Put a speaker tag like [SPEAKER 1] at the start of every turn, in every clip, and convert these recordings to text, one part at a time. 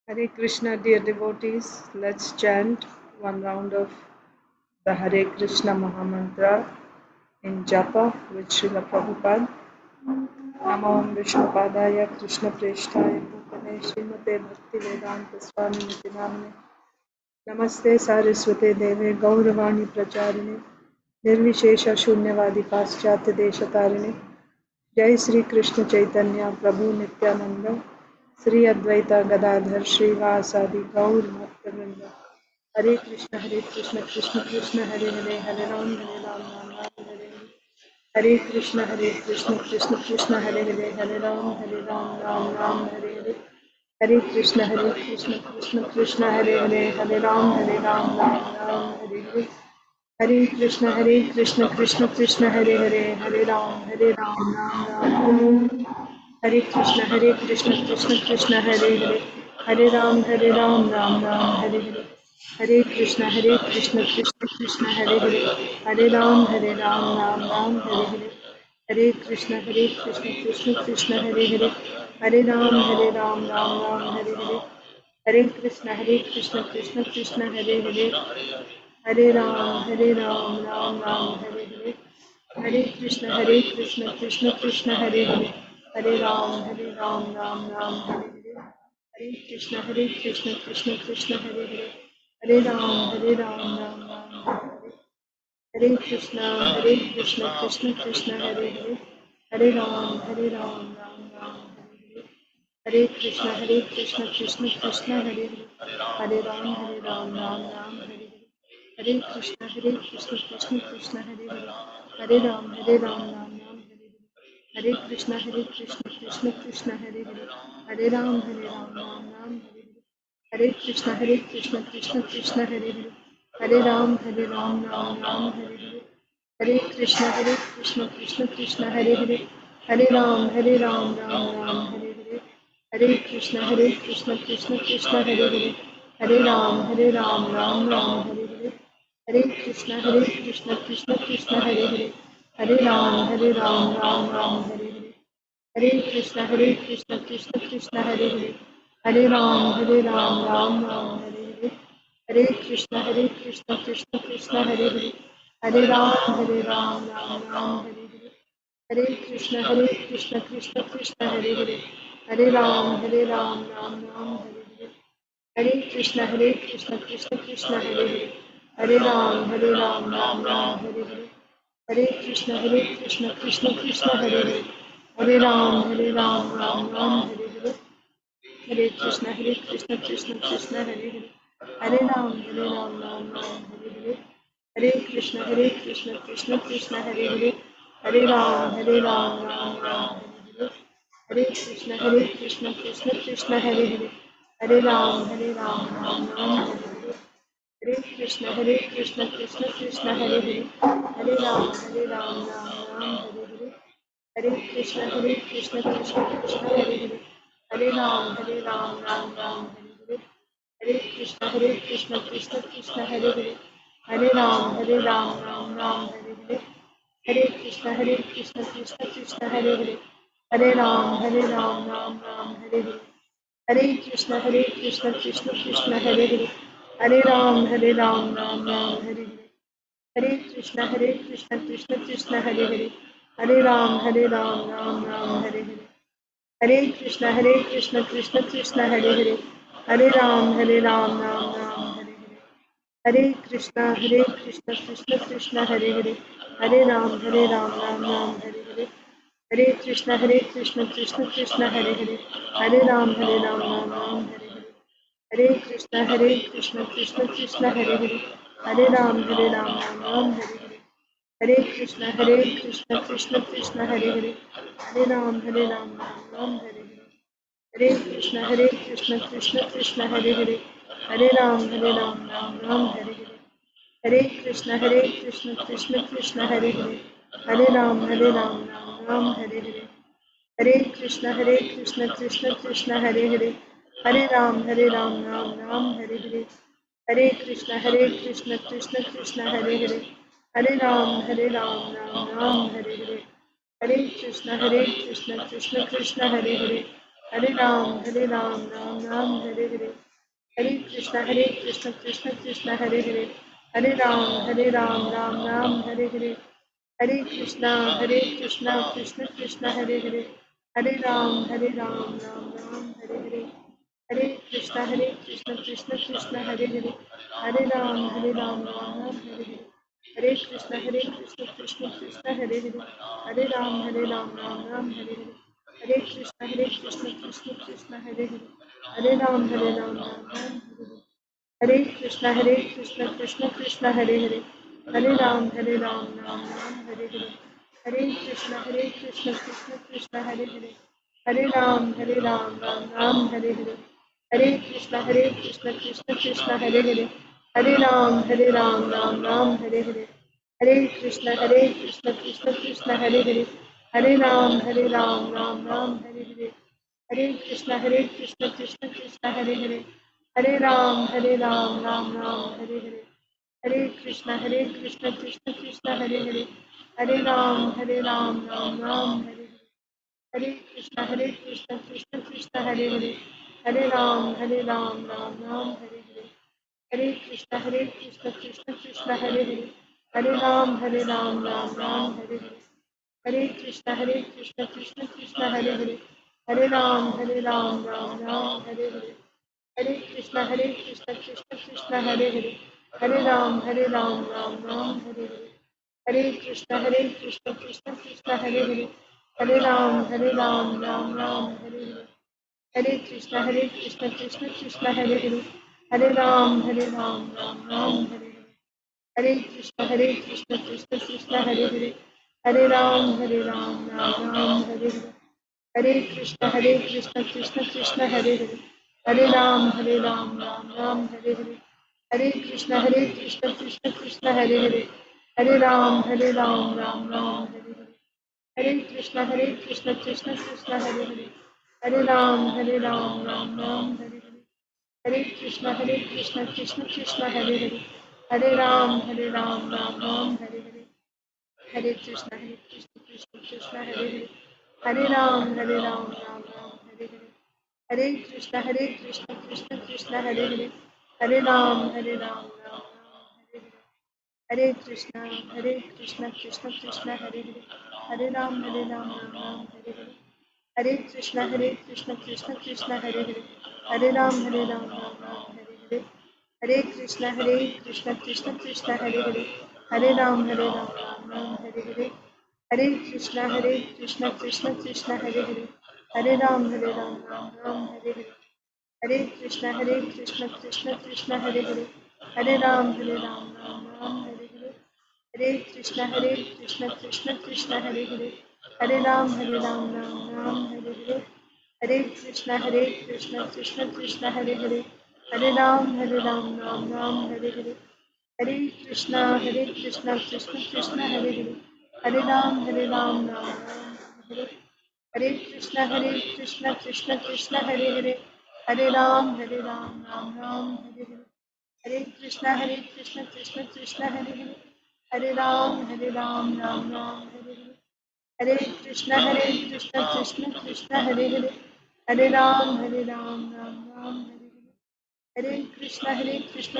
[SPEAKER 1] Hare Krishna, dear devotees. Let's chant one round of the Hare Krishna Mahamantra in Japa with Srila Prabhupada. Namo Vishnupadaya Krishna Preshtaya Bhutale Srimate Bhakti Vedanta Swami Nitinamne Namaste Saraswate Deve Gauravani Pracharine Nirvishesha Shunyavadi Paschatya Deshatarine Jai Sri Krishna Chaitanya Prabhu Nityananda Sri Advaita Gadadhar Srivasadi Gaur Bhaktivinoda Hare Krishna Krishna Krishna Hare Hare Hare Ram Ram Hare Hare Hare Krishna Krishna Krishna Hare Hare Hare Ram Ram Hare Hare Hare Krishna Krishna Krishna Hare Hare Hare Ram Ram Hare Hare Hare Krishna Krishna Krishna Hare Hare Hare Ram Ram Hare Krishna Krishna Hare Hare Hare Ram Ram Hare Hare Hare Krishna Krishna Krishna Hare Hare Hare Ram Ram Hare Hare Hare Krishna Krishna Hare Hare Hare Ram Ram Hare Hare Hare Krishna Krishna Hare Hare Hare Ram, Ram Hare Hare. Hare Krishna Krishna Hare Hare. Hare Ram, Ram Hare Hare. Hare Krishna Krishna Hare Hare. Hare Ram, Ram Hare Hare. Hare Krishna Krishna Hare Hare. Hare Ram, Ram Hare Hare. Hare Krishna Krishna Hare Hare. Hare Ram, Ram Hare Hare. Hare Krishna Krishna Hare Hare. Hare Ram, Ram Hare Hare. Hare Krishna Krishna Hare Hare. Hare Ram, Ram Hare Hare. Hare Krishna Krishna Hare Hare. Hare Ram, Ram Hare Hare. Hare Krishna Krishna Hare Hare. Hare Ram, Ram Hare Hare. Hare Krishna Krishna Hare Hare. Hare Ram, Ram Hare Hare. Hare Krishna Krishna Hare Hare. Hare Ram, Ram Hare Hare. Hare Krishna Krishna Hare Hare. Hare Ram, Ram Hare Hare. Hare Krishna Krishna Hare Hare. Hare Ram, Ram Hare Hare. Hare Krishna Krishna Hare Hare. Hare Ram, Ram Hare Hare. Hare Krishna Krishna Hare Hare. Hare Ram, Ram Hare Hare. Hare Krishna Krishna Hare Hare. Hare Ram, Ram Hare Hare. Hare Krishna Krishna Hare Hare. Hare Ram, Ram Hare Hare. Hare Krishna Krishna Hare Hare. Hare Ram, Ram Hare Hare. Hare Krishna Krishna Hare Hare. Hare Ram, Ram Hare Hare. Hare Krishna Krishna Hare Hare. Hare Ram, Ram Hare Hare. Hare Krishna Krishna Hare Hare. Hare Ram, Ram Hare Hare. Hare Krishna Krishna Hare Hare. Hare Ram, Ram Hare Hare. Hare Krishna Krishna Hare Hare. Hare Ram, Ram Hare Hare. Hare Krishna Krishna Hare Hare. Hare Ram, Ram Hare Hare. Hare Krishna Krishna Hare Hare. Hare Ram, Ram Hare Hare. Hare Krishna Krishna Hare Hare. Hare Ram, Ram Hare Hare. Hare Krishna Krishna Hare Hare. Hare Ram, Ram Hare Hare. Hare Krishna Krishna Hare Hare. Hare Ram, Ram Hare Hare. Hare Krishna Krishna Hare Hare. Hare Ram, Ram Hare Hare. Hare Krishna Krishna Hare Hare. Hare Ram, Ram Hare Hare. Hare Krishna Krishna Hare Hare. Hare Ram, Ram Hare Hare. Hare Krishna Krishna Hare Hare. Hare Ram, Ram Hare Hare. Hare Krishna Krishna Hare Hare. Hare Ram, Ram Hare Hare. Hare Krishna Krishna Hare Hare. Hare Ram, Ram Hare Hare. Hare Krishna Krishna Hare Hare. Hare Ram, Ram Ram, Hare Hare. Hare Krishna, Krishna Krishna, Hare Hare. Hare Ram, Ram Ram, Hare Hare. Hare Krishna, Krishna Krishna, Hare Hare. Hare Ram, Ram Ram, Hare Hare. Hare Krishna, Krishna Krishna, Hare Hare. Hare Ram, Ram Ram, Hare Hare. Hare Krishna, Krishna Krishna, Hare Hare. Hare Ram, Ram Ram, Hare Hare. Hare Krishna, Krishna Krishna, Hare Hare. Hare Ram, Ram Ram, Hare Hare. Hare Krishna, Krishna Krishna, Hare Hare. Hare Ram, Ram Ram, Hare Hare. Hare Krishna, Krishna Krishna, Hare Hare. Hare Ram, Ram Ram, Hare Hare. Hare Krishna, Krishna Krishna, Hare Hare. Hare Ram Ram, Hare Hare. Hare Krishna, Krishna Krishna, Hare Hare. Hare Ram Ram, Hare Hare. Hare Krishna, Krishna Krishna, Hare Hare. Hare Ram, Ram Ram, Hare Hare. Hare Krishna, Krishna Krishna, Hare Hare. Hare Ram Ram, Hare Hare. Hare Krishna, Krishna Krishna, Hare Hare. Hare Ram Ram, Hare Hare. Hare Krishna, Krishna Krishna, Hare Hare. Hare Ram, Ram Ram, Hare Hare. Hare Krishna, Krishna Krishna, Hare Hare. Hare Ram, Ram Ram, Hare Hare. Hare Krishna, Krishna Krishna, Hare Hare. Hare Ram, Ram Ram, Hare Hare. Hare Krishna, Krishna Krishna, Hare Hare. Hare Ram, Ram Ram, Hare Hare. Hare Krishna, Krishna Krishna, Hare Hare. Hare Ram, Ram Ram, Hare Hare. Hare Krishna, Krishna Krishna, Hare Hare. Hare Ram, Ram Ram, Hare Hare. Hare Krishna, Krishna Krishna, Hare Hare. Hare Ram Ram, Hare Hare. Hare Krishna, Krishna Krishna, Hare Hare. Hare Ram, Ram Ram, Hare Hare. Hare Krishna, Krishna Krishna, Hare Hare. Hare Ram Ram, Hare Hare. Hare Krishna, Krishna Krishna, Hare Hare. Hare Ram, Ram Ram, Hare Hare. Hare Krishna, Krishna Krishna, Hare Hare. Hare Ram, Ram Ram, Hare Hare. Hare Krishna, Krishna Krishna, Hare Hare. Hare Ram, Ram Ram, Hare Hare. Hare Krishna, Krishna Krishna, Hare Hare. Hare Ram, Ram Ram, Hare Hare. Hare Krishna, Krishna Krishna, Hare Hare. Hare Ram, Ram Ram, Hare Hare. Hare Krishna, Krishna Krishna, Hare Hare. Hare Ram, Ram, Hare Hare. Hare Krishna, Krishna Krishna, Hare Hare. Hare Ram, Ram, Hare Hare. Hare Krishna, Krishna Krishna, Hare Hare. Hare Ram, Ram Ram, Hare Hare. Hare Krishna, Krishna Krishna, Hare Hare. Hare Ram, Ram Ram, Hare Hare. Hare Krishna, Krishna Krishna, Hare Hare. Hare Ram, Ram Ram, Hare Hare. Hare Krishna, Krishna Krishna, Hare Hare. Hare Ram, Ram Ram, Hare Hare. Hare Krishna, Krishna Krishna, Hare Hare. Hare Ram, Ram Ram, Hare Hare. Hare Krishna, Krishna Krishna, Hare Hare. Hare Ram, Ram Ram, Hare Hare. Hare Krishna, Krishna Krishna, Hare Hare. Hare Ram, Ram Ram, Hare Hare. Hare Krishna,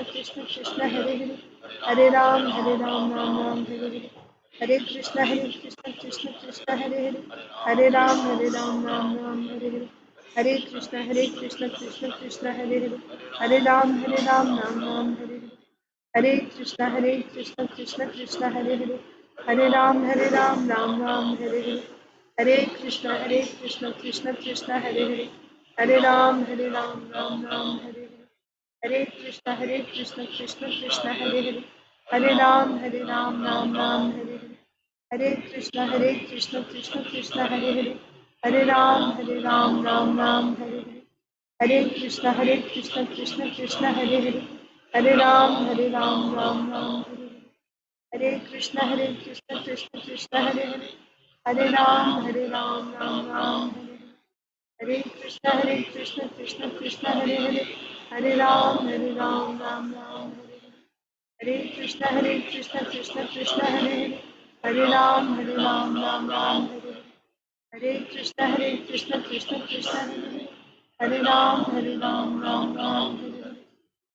[SPEAKER 1] Krishna Krishna, Hare Hare. Hare Ram, Ram Ram, Hare Hare. Hare Krishna, Krishna Krishna, Hare Hare. Hare Ram, Ram Ram, Hare Hare. Hare Krishna, Krishna Krishna, Hare Hare. Hare Ram, Ram Ram, Hare Hare. Hare Krishna, Krishna Krishna, Hare Hare. Hare Ram, Ram Ram, Hare Hare. Hare Krishna, Krishna Krishna, Hare Hare. Hare Ram, Ram Ram, Hare Hare. Hare Krishna, Krishna Krishna, Hare Hare. Hare Ram, Ram Ram, Hare Hare. Hare Krishna, Krishna Krishna, Hare Hare. Hare Ram, Ram Ram, Hare Hare. Hare Krishna, Krishna Krishna, Hare Hare. Hare Ram, Ram Ram, Hare Hare. Hare Krishna, Krishna Krishna, Hare Hare. Hare Ram, Ram Ram, Hare Hare. Hare Krishna, Krishna Krishna, Hare Hare. Hare Ram, Ram Ram, Hare Hare. Hare Krishna, Krishna Krishna, Hare Hare. Hare Ram, Ram Ram, Hare Hare. Hare Krishna Krishna Krishna Hare Hare Ram Ram Ram Hare Hare.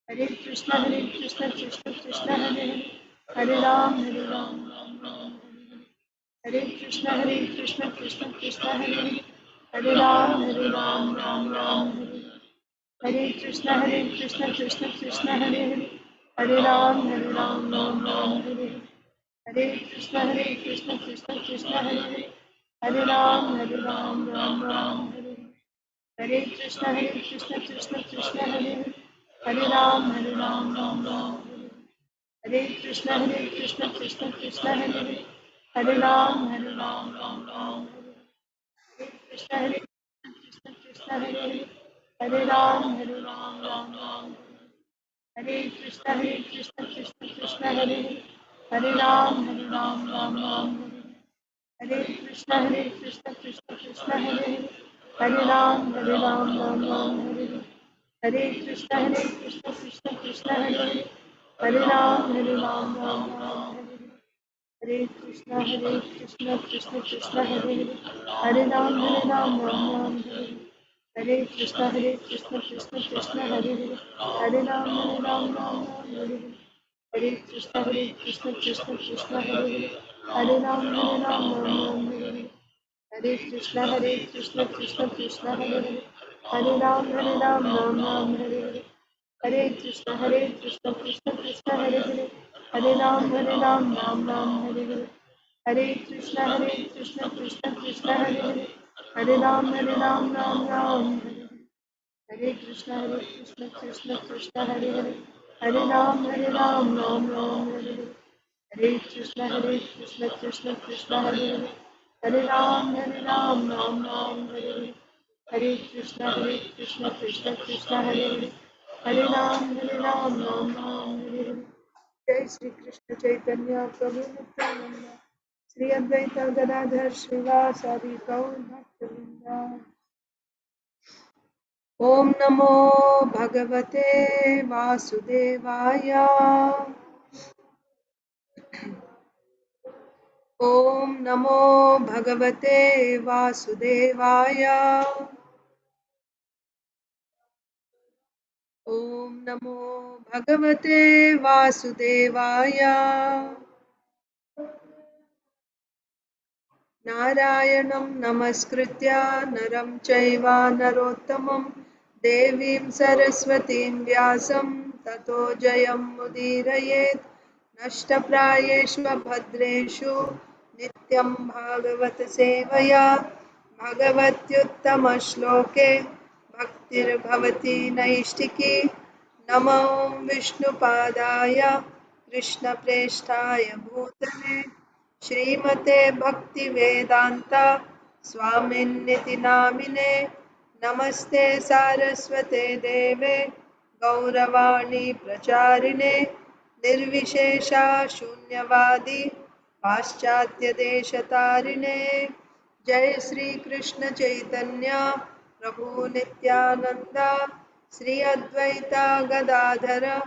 [SPEAKER 1] Hare Krishna Krishna Krishna Hare Hare Ram Ram Ram Hare Hare. Hare Krishna Krishna Krishna Hare Hare Ram Ram Ram Hare Hare. Hare Krishna Krishna Krishna Hare Hare Ram Ram Ram Hare Hare. Hare Krishna Krishna Krishna Hare Hare Ram Ram Ram Hare Hare. Hare Krishna Krishna Krishna Hare Hare Ram Ram Ram Hare Hare. Hare Krishna Krishna Krishna Hare Hare Ram Ram Ram Hare Hare. Hare Krishna Krishna Krishna Hare Hare Ram Ram Ram Hare Hare. Hare Krishna Krishna Krishna Hare Hare Ram Ram Ram Hare Hare. Hare Krishna Krishna Krishna Hare Hare Ram Ram Ram Hare Hare. Hare Krishna Krishna Krishna Hare Hare Ram Ram Ram Hare Hare. Hare Krishna Krishna Krishna Hare Hare Ram Ram Ram Hare Hare. Hare Krishna Krishna Krishna Hare Hare Ram Ram Hare Hare. Hare Krishna Krishna Krishna Hare Hare Ram Ram Hare Hare. Hare Krishna Krishna Krishna Hare Hare Ram Ram Hare Hare. Hare Krishna Krishna Krishna Hare Hare Ram Ram Hare Hare. Hare Krishna Krishna Krishna Hare Hare Ram Ram Hare Hare. Hare Krishna Krishna Krishna Hare Hare Ram Ram Ram Hare Hare. Hare Krishna Krishna Krishna Hare Hare Ram Ram Ram Hare Hare. Hare Krishna Krishna Krishna Hare Hare Ram Ram Ram Hare Hare. Jai Shri Krishna Chaitanya Prabhu Nityananda Shri Advaita Gadadhar Srivasadi Gaur Bhaktivinoda. Om Namo Bhagavate Vasudevaya. Om Namo Bhagavate Vasudevaya. Om Namo Bhagavate Vasudevaya. Narayanam Namaskritya Naram Chaiva Narottamam Devim Saraswatim Vyasam Tato Jayam Mudirayet Nashtaprayeshu Bhadreshu Nityam Bhagavat Sevaya Bhagavatyuttama Shloke Bhaktir Bhavati Naishtiki Namo Vishnupadaya Krishna Presthaya Bhutale Shrimate Bhakti Vedanta Swaminiti Namine Namaste Saraswate Deve Gauravani Pracharine Nirvishesha Shunyavadi Paschatya Deshatarine Jai Sri Krishna Chaitanya Prabhu Nityananda Sri Advaita Gadadhara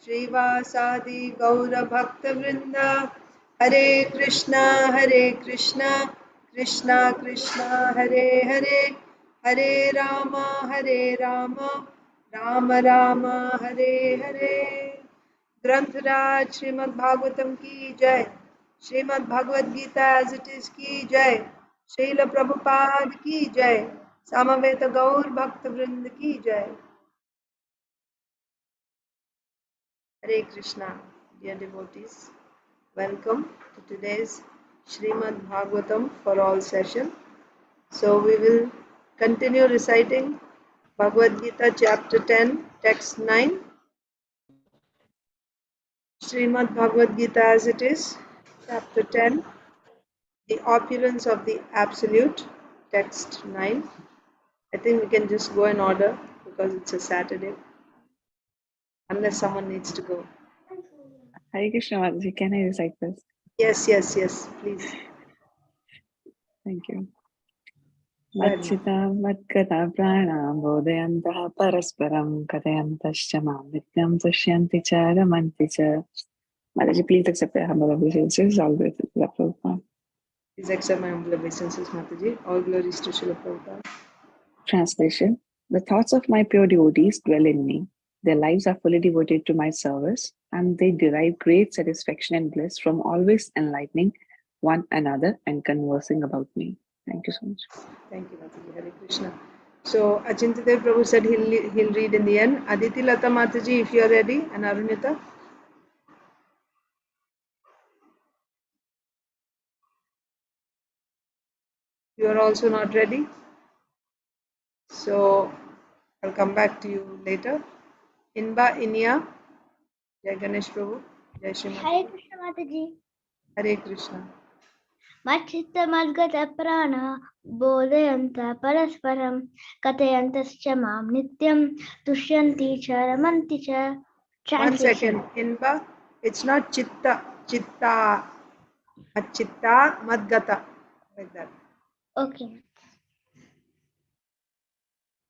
[SPEAKER 1] Srivasadi Gaura Bhakta Vrinda Hare Krishna Krishna Krishna Hare Hare Hare Rama Rama Rama Hare Hare. ग्रंथराज Shrimad Bhagavatam की जय. Shrimad Bhagavad Gita as it is की जय. श्रील प्रभुपाद की जय. समवेत गौर भक्त वृंद की जय. Hare Krishna, dear devotees. Welcome to today's Srimad Bhagavatam for all session. So we will continue reciting Bhagavad Gita chapter 10, text 9. Srimad Bhagavad Gita as it is, chapter 10, the opulence of the Absolute, text 9. I think we can just go in order because it's a Saturday, unless someone needs to go.
[SPEAKER 2] Hare Krishna Mataji, can I recite this?
[SPEAKER 1] Yes, please.
[SPEAKER 2] Thank you. Machita Matkata Pranam Bodhayantaha Parasparam Katayantascha Mam Nityam Tushyanti Cha Ramanti Cha. Mataji, please accept the humble obeisances. All with Srila Prabhupada.
[SPEAKER 1] Please accept my humble obeisances, Mataji. All glories to Srila Prabhupada.
[SPEAKER 2] Translation. The thoughts of my pure devotees dwell in me. Their lives are fully devoted to my service, and they derive great satisfaction and bliss from always enlightening one another and conversing about me. Thank you so much.
[SPEAKER 1] Thank you, Mataji. Hare Krishna. So, Achintadev Prabhu said he'll read in the end. Aditi Lata Mataji, if you are ready, and Arunita. You are also not ready. So, I'll come back to you later. Inba Inya. Jai Ganesh Prabhu. Jai Shri
[SPEAKER 3] Hare Krishna Mataji.
[SPEAKER 1] Hare Krishna.
[SPEAKER 3] Machitta Madgata Prana Bodhayanta Parasparam Katayantascha Mam Nityam Tushyanti Cha Ramanti Cha.
[SPEAKER 1] One
[SPEAKER 3] Translation.
[SPEAKER 1] second. Inba, it's not chitta. Chitta. Achitta Madgata. Like that.
[SPEAKER 3] Okay.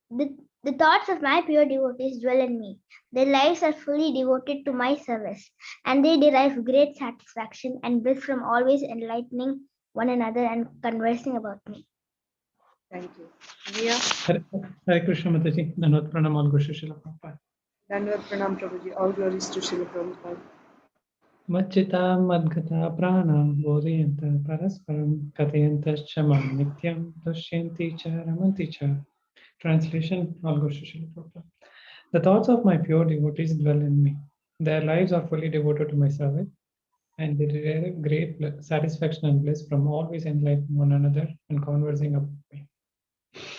[SPEAKER 3] The thoughts of my pure devotees dwell in me. Their lives are fully devoted to my service, and they derive great satisfaction and bliss from always enlightening one another and conversing about me.
[SPEAKER 1] Thank you. Nia.
[SPEAKER 4] Hare Krishna Mataji. Dandavat pranam all glories to Srila Prabhupada.
[SPEAKER 1] Dandavat Pranam Prabhuji. All glories to Srila Prabhupada.
[SPEAKER 4] Machita madgata prana bodhayanta parasparam katayantascha mam nityam tushyanti cha ramanti cha. Translation. All glories to Srila Prabhupada. The thoughts of my pure devotees dwell in me. Their lives are fully devoted to my service, and they derive great satisfaction and bliss from always enlightening one another and conversing about me.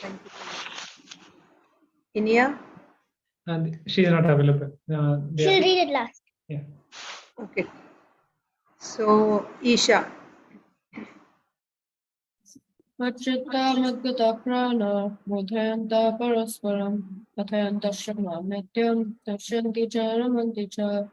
[SPEAKER 1] Thank you. Inia.
[SPEAKER 4] And she is not available.
[SPEAKER 3] She'll read it last.
[SPEAKER 4] Yeah.
[SPEAKER 1] Okay. So, Isha.
[SPEAKER 5] Machitta Madgata Prana Bodhayanta Parasparam Kathayanta Shama Nityam Tushyanti Cha Ramanti Cha.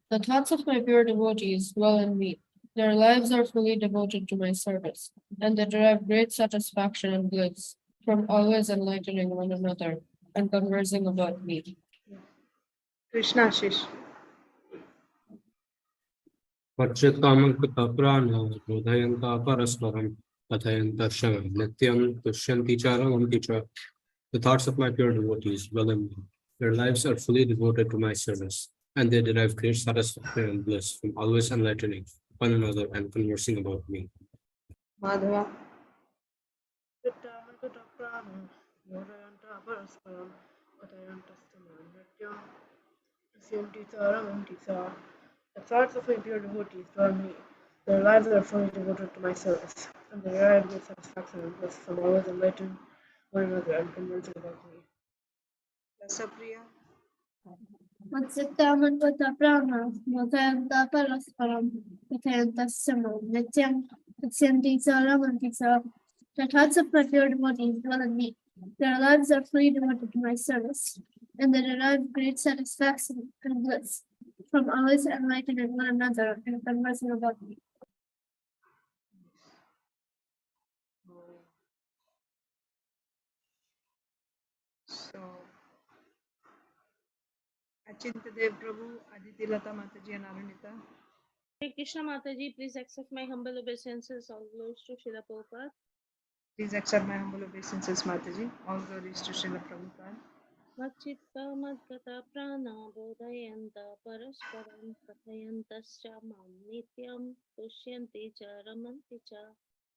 [SPEAKER 5] The thoughts of my pure devotees dwell in me. Their lives are fully devoted to my service, and they derive great satisfaction and bliss from always enlightening one another and conversing about me.
[SPEAKER 1] Krishna Shish.
[SPEAKER 6] Vajrakamangkata prana bodhayanta parasparam kathayanta shama nityam tushyanti cha ramanti cha. The thoughts of my pure devotees dwell in me. Their lives are fully devoted to my service, and they derive great satisfaction and bliss from always enlightening one another and conversing about me.
[SPEAKER 1] Madhava. The thoughts of my pure devotees dwell in me. Their lives are fully devoted to my service, and they derive great satisfaction and bliss from always enlightening one another and conversing about me. Rasapriya.
[SPEAKER 5] Machitta Madgata Prana Bodhayanta Parasparam Kathayanta Shama Nityam Tushyanti Cha Ramanti Cha. The thoughts of my pure devotees dwell in me. Their lives are fully devoted to my service, and they derive great satisfaction and bliss from always enlightening one another and conversing about me.
[SPEAKER 1] So, Achintadev Prabhu, Aditi Lata Mataji, and Arunita.
[SPEAKER 7] Hare Krishna Mataji, please accept my humble obeisances. All glories to Srila Prabhupada.
[SPEAKER 1] Please accept my humble obeisances, Mataji. All glories to Srila Prabhupada.
[SPEAKER 7] Machitta Madgata Prana Bodhayanta Parasparam Kathayantascha Mam Nityam Tushyanti Cha Ramanti Cha.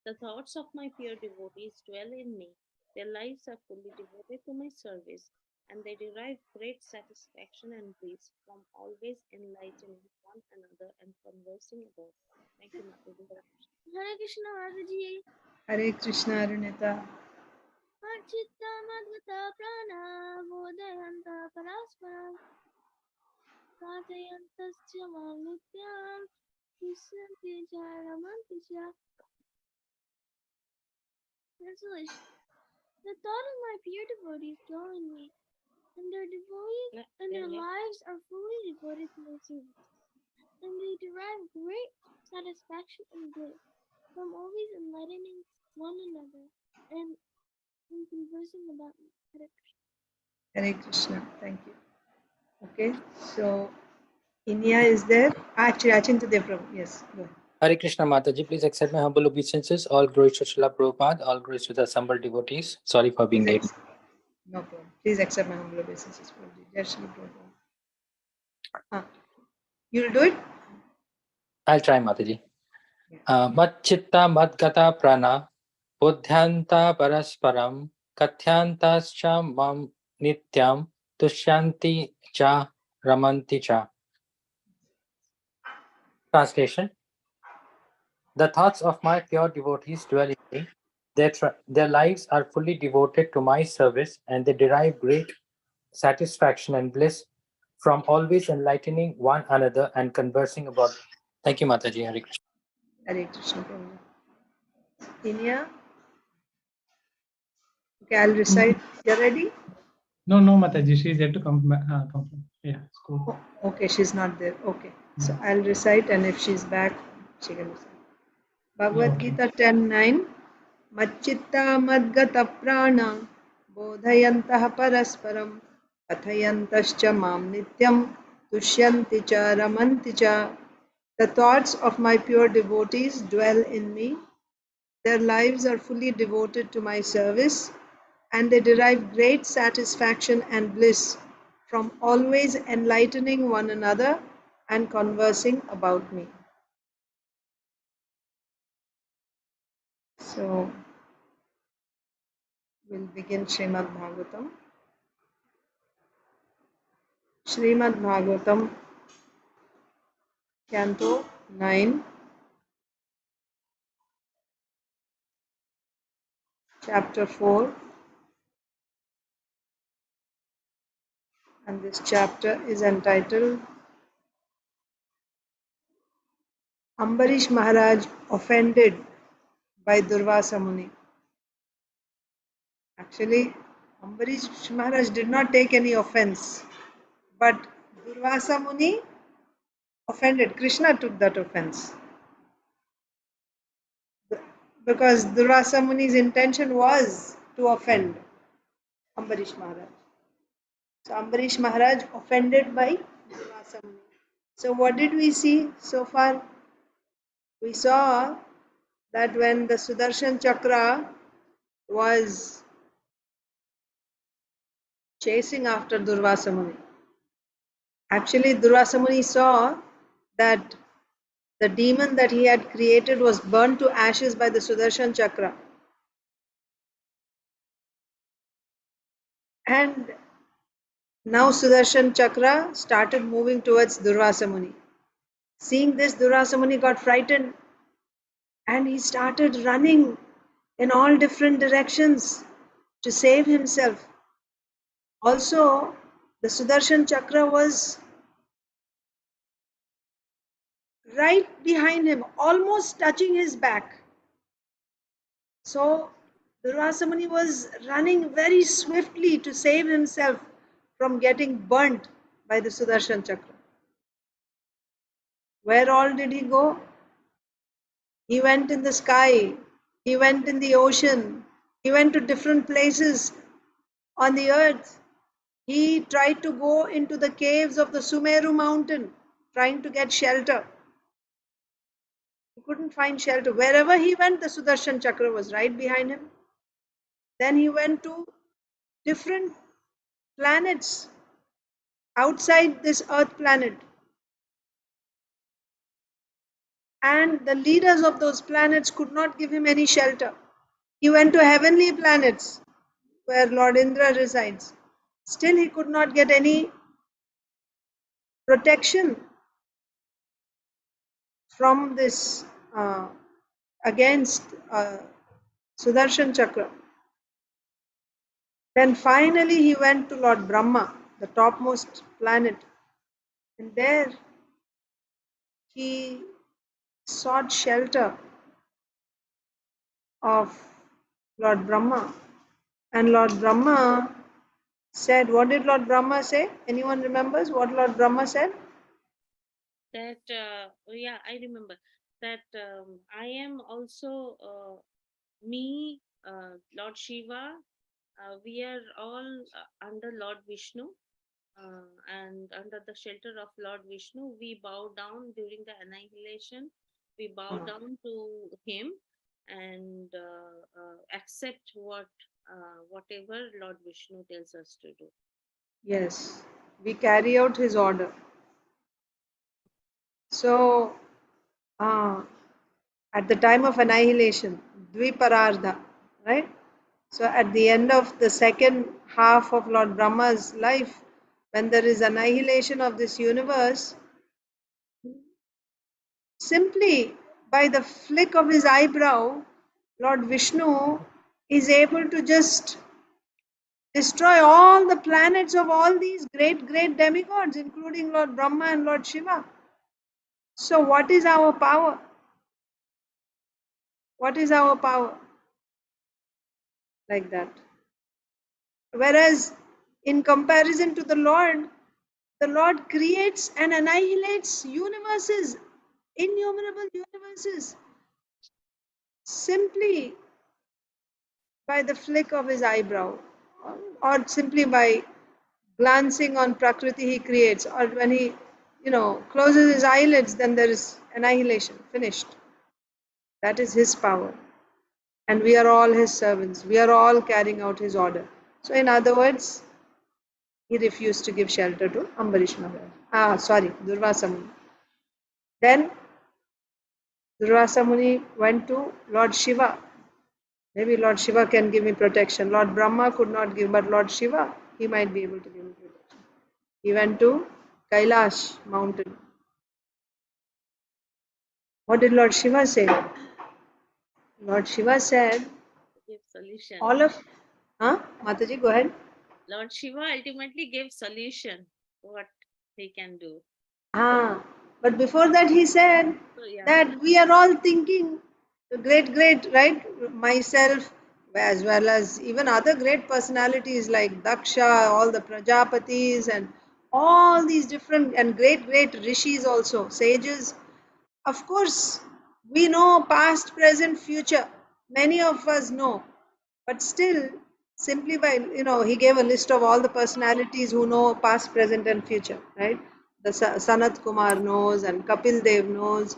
[SPEAKER 7] The thoughts of my pure devotees dwell in me. Their lives are fully devoted to my service, and they derive great satisfaction and bliss from always enlightening one another and conversing about. Thank you, Mataji.
[SPEAKER 3] Hare Krishna Mataji.
[SPEAKER 1] Hare Krishna, Arunita.
[SPEAKER 3] Machitta Madgata Prana Bodhayanta Parasparam Katayantascha Mam Nityam Tushyanti Cha Ramanti Cha. Translation. The thought of my pure devotees dwell in me, and their lives are fully devoted to my service, and they derive great satisfaction and bliss from always enlightening one another and conversing about me.
[SPEAKER 1] Hare Krishna. Thank you. Okay, so Inya is there. Actually, Achintadev Prabhu. Yes, go ahead.
[SPEAKER 8] Hare Krishna Mataji, please accept my humble obeisances. All glories to Srila Prabhupada, all glories to the assembled devotees. Sorry for being late.
[SPEAKER 1] No problem. Please accept my humble obeisances. Jai Shri Prabhupada. You'll do it?
[SPEAKER 8] I'll try, Mataji. Mat chitta mat gata prana, buddhyanta parasparam, kathyantascha mam nityam, tushyanti cha ramanti cha. Translation. The thoughts of my pure devotees dwell in me. Their lives are fully devoted to my service, and they derive great satisfaction and bliss from always enlightening one another and conversing about. Thank you, Mataji. Hare Krishna.
[SPEAKER 1] Hare Krishna Prabhupada. Inya? Okay, I'll recite. You're ready?
[SPEAKER 4] No, Mataji, she is yet to come. Come. Yeah, it's cool.
[SPEAKER 1] Oh, okay, she's not there. Okay. So I'll recite, and if she's back, she can recite. Bhagavad
[SPEAKER 4] Okay.
[SPEAKER 1] Gita 10:9. Machchitta madgata prana bodhayantah parasparam kathayantascha mam nityam tushyanti cha ramanti cha. The thoughts of my pure devotees dwell in me. Their lives are fully devoted to my service, and they derive great satisfaction and bliss from always enlightening one another and conversing about me. So, we'll begin Srimad Bhagavatam. Srimad Bhagavatam, Canto 9, Chapter 4, and this chapter is entitled Ambarish Maharaj offended by Durvasa Muni. Actually, Ambarish Maharaj did not take any offense, but Durvasa Muni offended. Krishna took that offense. Because Durvasa Muni's intention was to offend Ambarish Maharaj. So Ambarish Maharaj offended by Durvasa Muni. So what did we see so far? We saw that when the Sudarshan Chakra was chasing after Durvasa Muni, actually Durvasa Muni saw that the demon that he had created was burnt to ashes by the Sudarshan Chakra. And now Sudarshan Chakra started moving towards Durvasa Muni. Seeing this, Durvasa Muni got frightened and he started running in all different directions to save himself. Also, the Sudarshan Chakra was right behind him, almost touching his back. So, Durvasa Muni was running very swiftly to save himself from getting burnt by the Sudarshan Chakra. Where all did he go? He went in the sky, he went in the ocean, he went to different places on the earth. He tried to go into the caves of the Sumeru mountain, trying to get shelter. He couldn't find shelter. Wherever he went, the Sudarshan Chakra was right behind him. Then he went to different planets outside this earth planet. And the leaders of those planets could not give him any shelter. He went to heavenly planets where Lord Indra resides. Still, he could not get any protection from this against Sudarshan Chakra. Then finally, he went to Lord Brahma, the topmost planet, and there he sought shelter of Lord Brahma. And Lord Brahma said, what did Lord Brahma say? Anyone remembers what Lord Brahma said?
[SPEAKER 7] That, yeah, I remember that I am also me, Lord Shiva, we are all under Lord Vishnu. And under the shelter of Lord Vishnu, we bow down during the annihilation We bow down to him and accept whatever Lord Vishnu tells us to do.
[SPEAKER 1] Yes, we carry out his order. So, at the time of annihilation, Dviparardha, right? So, at the end of the second half of Lord Brahma's life, when there is annihilation of this universe, simply by the flick of his eyebrow, Lord Vishnu is able to just destroy all the planets of all these great, great demigods, including Lord Brahma and Lord Shiva. So, what is our power? What is our power? Like that. Whereas, in comparison to the Lord creates and annihilates universes, innumerable universes, simply by the flick of his eyebrow, or simply by glancing on Prakriti he creates, or when he closes his eyelids, then there is annihilation, finished. That is his power. And we are all his servants. We are all carrying out his order. So in other words, he refused to give shelter to Ambarish Maharaj. Durvasa Muni. Then Durvasa Muni went to Lord Shiva. Maybe Lord Shiva can give me protection. Lord Brahma could not give, but Lord Shiva, he might be able to give me protection. He went to Kailash mountain. What did Lord Shiva say? Lord Shiva said,
[SPEAKER 7] Give solution.
[SPEAKER 1] Mataji, go ahead.
[SPEAKER 7] Lord Shiva ultimately gave solution what he can do.
[SPEAKER 1] But before that he said that we are all thinking great, right? Myself, as well as even other great personalities like Daksha, all the Prajapatis, and all these different and great, great rishis also, sages. Of course, we know past, present, future. Many of us know. But still, simply by, he gave a list of all the personalities who know past, present, and future, right? The Sanat Kumar knows, and Kapil Dev knows.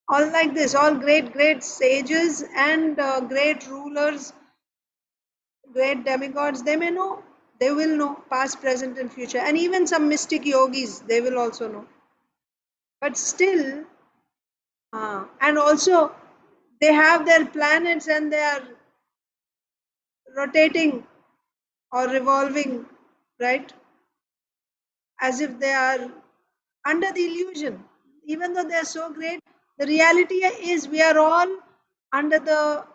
[SPEAKER 1] All like this, all great, great sages and great rulers, great demigods, they may know. They will know past, present, and future. And even some mystic yogis, they will also know. But still, and also they have their planets and they are rotating or revolving, right? As if they are under the illusion. Even though they are so great, the reality is we are all under the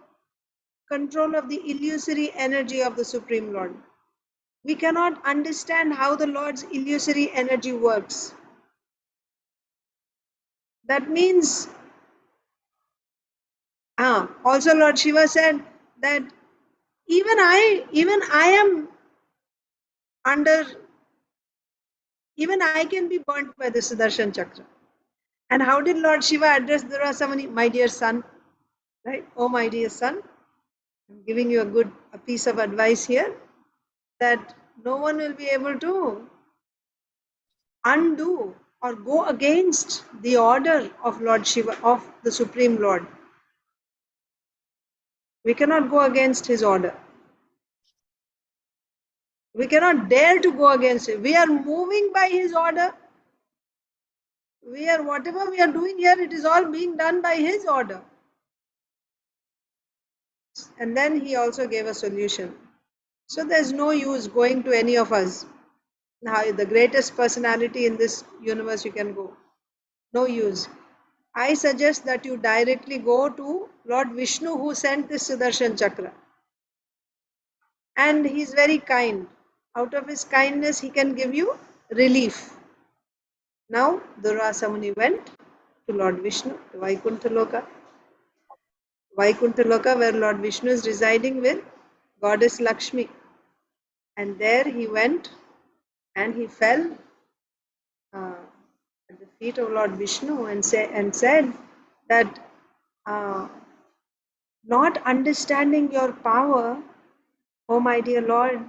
[SPEAKER 1] control of the illusory energy of the Supreme Lord. We cannot understand how the Lord's illusory energy works. That means, also Lord Shiva said that even I am under, even I can be burnt by the Sudarshan Chakra. And how did Lord Shiva address Durvasa Muni? My dear son, right? Oh, my dear son, I'm giving you a piece of advice here, that no one will be able to undo or go against the order of Lord Shiva, of the Supreme Lord. We cannot go against his order. We cannot dare to go against it. We are moving by his order. Whatever we are doing here, it is all being done by his order. And then he also gave a solution. So there's no use going to any of us. Now, the greatest personality in this universe you can go. No use. I suggest that you directly go to Lord Vishnu, who sent this Sudarshan Chakra. And he's very kind. Out of his kindness, he can give you relief. Now, Durvasa Muni went to Lord Vishnu, to Vaikuntha Loka. Vaikuntha Loka, where Lord Vishnu is residing with Goddess Lakshmi. And there he went and he fell at the feet of Lord Vishnu and said that not understanding your power, oh my dear Lord,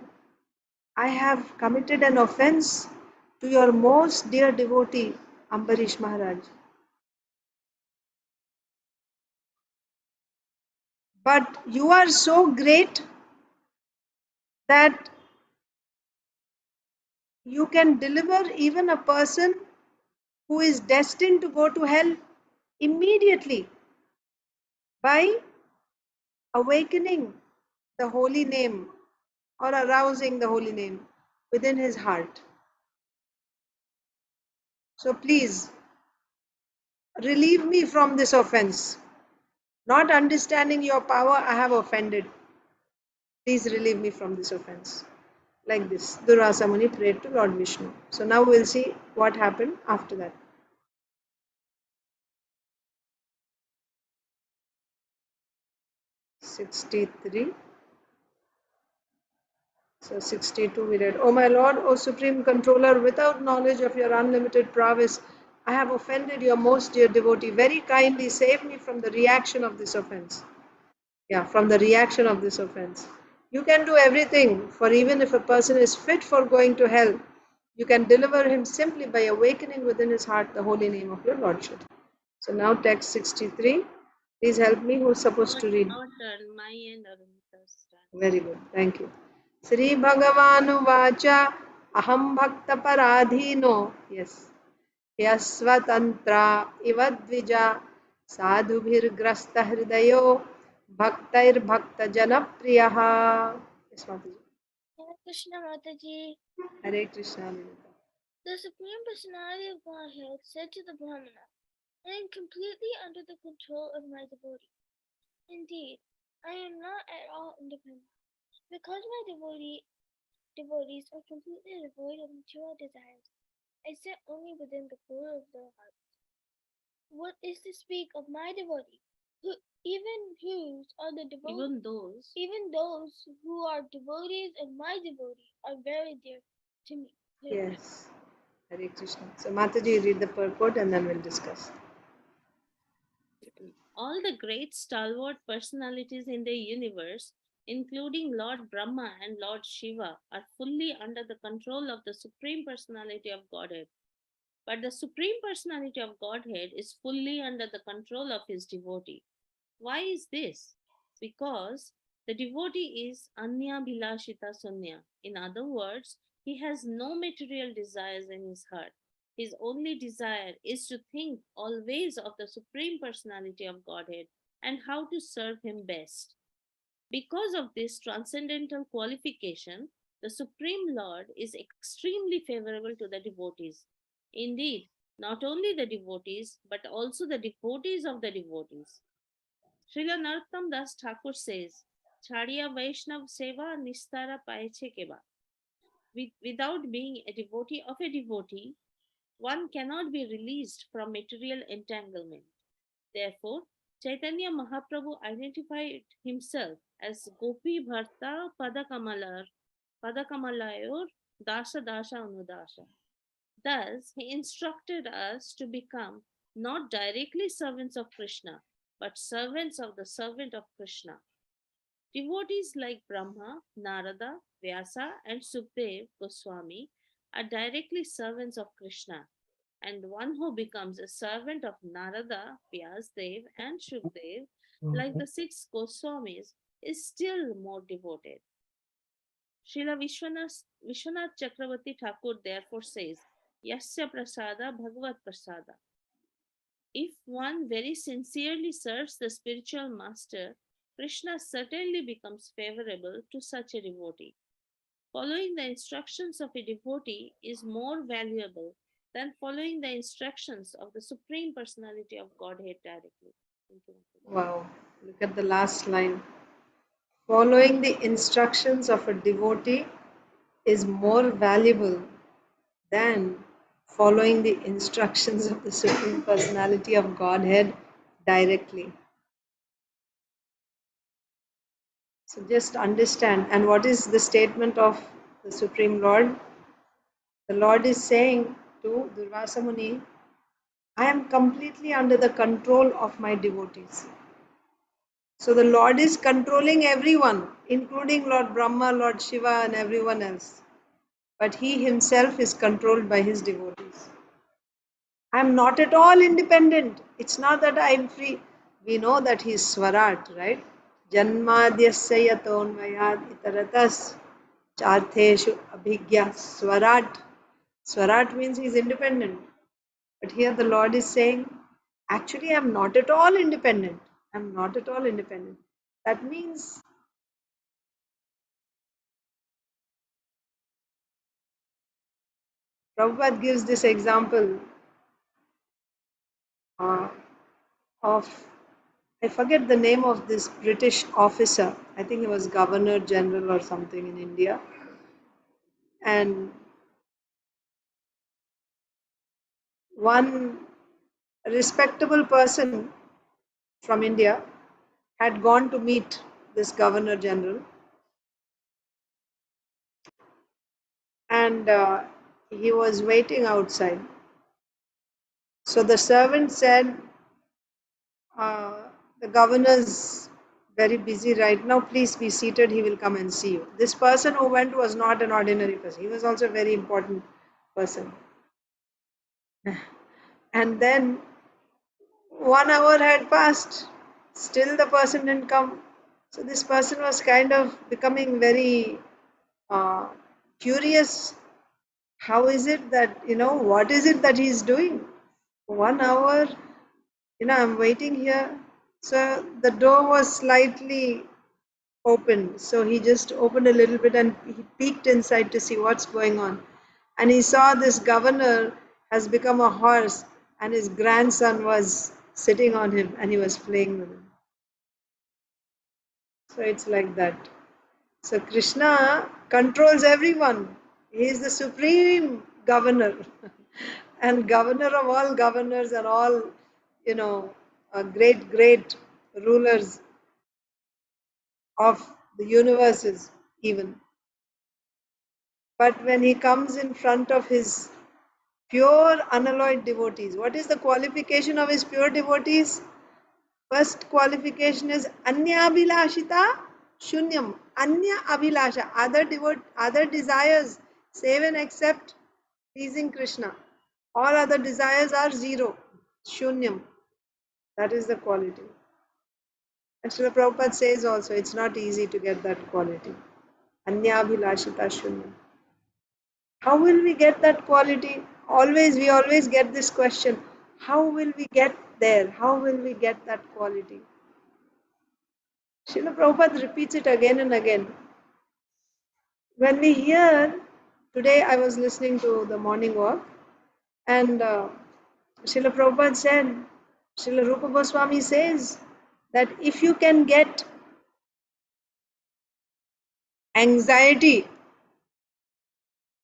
[SPEAKER 1] I have committed an offense to your most dear devotee, Ambarish Maharaj. But you are so great that you can deliver even a person who is destined to go to hell immediately by awakening the holy name or arousing the holy name within his heart. So please relieve me from this offense. Not understanding your power, I have offended. Please relieve me from this offense. Like this, Durvasa Muni prayed to Lord Vishnu. So now we'll see what happened after that. (63). So 62 we read, O my Lord, O Supreme Controller, without knowledge of your unlimited prowess, I have offended your most dear devotee. Very kindly save me from the reaction of this offense. Yeah, from the reaction of this offense. You can do everything, for even if a person is fit for going to hell, you can deliver him simply by awakening within his heart the holy name of your Lordship. So now text 63. Please help me. Who's supposed to read?
[SPEAKER 7] Our turn, my and Arunita's turn.
[SPEAKER 1] Very good. Thank you. Sri Bhagavanu Vacha Aham Bhakta Paradhino. Yes. Yasvatantra Ivadvija Sadhubhir Grasta Hridayo Bhaktair Bhakta Janapriyaha. Yes, Mataji.
[SPEAKER 3] Hare Krishna Mataji.
[SPEAKER 1] Hare Krishna. Vinita.
[SPEAKER 3] The Supreme Personality of Godhead said to the Brahmana, I am completely under the control of my devotee. Indeed, I am not at all independent. Because my devotees are completely devoid of material desires, I sit only within the core of their heart. What is to speak of my devotee? Even those who are devotees of my devotee are very dear to me.
[SPEAKER 1] Yes. Hare Krishna. So Mataji, read the purport and then we'll discuss.
[SPEAKER 7] All the great stalwart personalities in the universe, including Lord Brahma and Lord Shiva, are fully under the control of the Supreme Personality of Godhead. But the Supreme Personality of Godhead is fully under the control of his devotee. Why is this? Because the devotee is Anya Bhilashita Sunya. In other words, he has no material desires in his heart. His only desire is to think always of the Supreme Personality of Godhead and how to serve him best. Because of this transcendental qualification, the Supreme Lord is extremely favorable to the devotees. Indeed, not only the devotees, but also the devotees of the devotees. Srila Narottam Das Thakur says, Chariya Vaishnav Seva Nistara Paeche Keba. Without being a devotee of a devotee, one cannot be released from material entanglement. Therefore, Chaitanya Mahaprabhu identified himself as Gopi Bharta Padakamalayur Dasa Dasha Anudasha. Thus, he instructed us to become not directly servants of Krishna, but servants of the servant of Krishna. Devotees like Brahma, Narada, Vyasa, and Sukdev Goswami are directly servants of Krishna, and one who becomes a servant of Narada, Vyasdev, and Shukdev, like the 6 Goswamis, is still more devoted. Srila Vishwanath Chakravarti Thakur therefore says, Yasya Prasada Bhagavat Prasada. If one very sincerely serves the spiritual master, Krishna certainly becomes favorable to such a devotee. Following the instructions of a devotee is more valuable than following the instructions of the Supreme Personality of Godhead directly.
[SPEAKER 1] Wow. Look at the last line. Following the instructions of a devotee is more valuable than following the instructions of the Supreme Personality of Godhead directly. So just understand. And what is the statement of the Supreme Lord? The Lord is saying to Durvasa Muni, I am completely under the control of my devotees. So the Lord is controlling everyone, including Lord Brahma, Lord Shiva, and everyone else. But he himself is controlled by his devotees. I am not at all independent. It's not that I am free. We know that he is Swarat, right? Janmadyasya yatonmayad itaratas chartheshu abhigya swarat. Swarat means he is independent. But here the Lord is saying, actually, I am not at all independent. I am not at all independent. That means Prabhupada gives this example of, I forget the name of this British officer. I think he was Governor General or something in India. And one respectable person from India had gone to meet this Governor General, and he was waiting outside. So the servant said, the governor's very busy right now, please be seated, he will come and see you. This person who went was not an ordinary person, he was also a very important person. And then 1 hour had passed, still the person didn't come. So this person was kind of becoming very curious. How is it that, what is it that he's doing? 1 hour, I'm waiting here. So the door was slightly open. So he just opened a little bit and he peeked inside to see what's going on. And he saw this governor has become a horse and his grandson was sitting on him and he was playing with him. So it's like that. So Krishna controls everyone. He is the supreme governor and governor of all governors and all, great rulers of the universes even. But when he comes in front of his pure unalloyed devotees, what is the qualification of his pure devotees? First qualification is Anya Abhilashita Shunyam. Anya Abhilasha. Other desires, save and accept pleasing Krishna. All other desires are zero. Shunyam. That is the quality. And Srila Prabhupada says also, it's not easy to get that quality. Anya Abhilashita Shunyam. How will we get that quality? We always get this question. How will we get there? How will we get that quality? Srila Prabhupada repeats it again and again. When we hear, today I was listening to the morning walk, and Srila Prabhupada said, Srila Rupa Goswami says that if you can get anxiety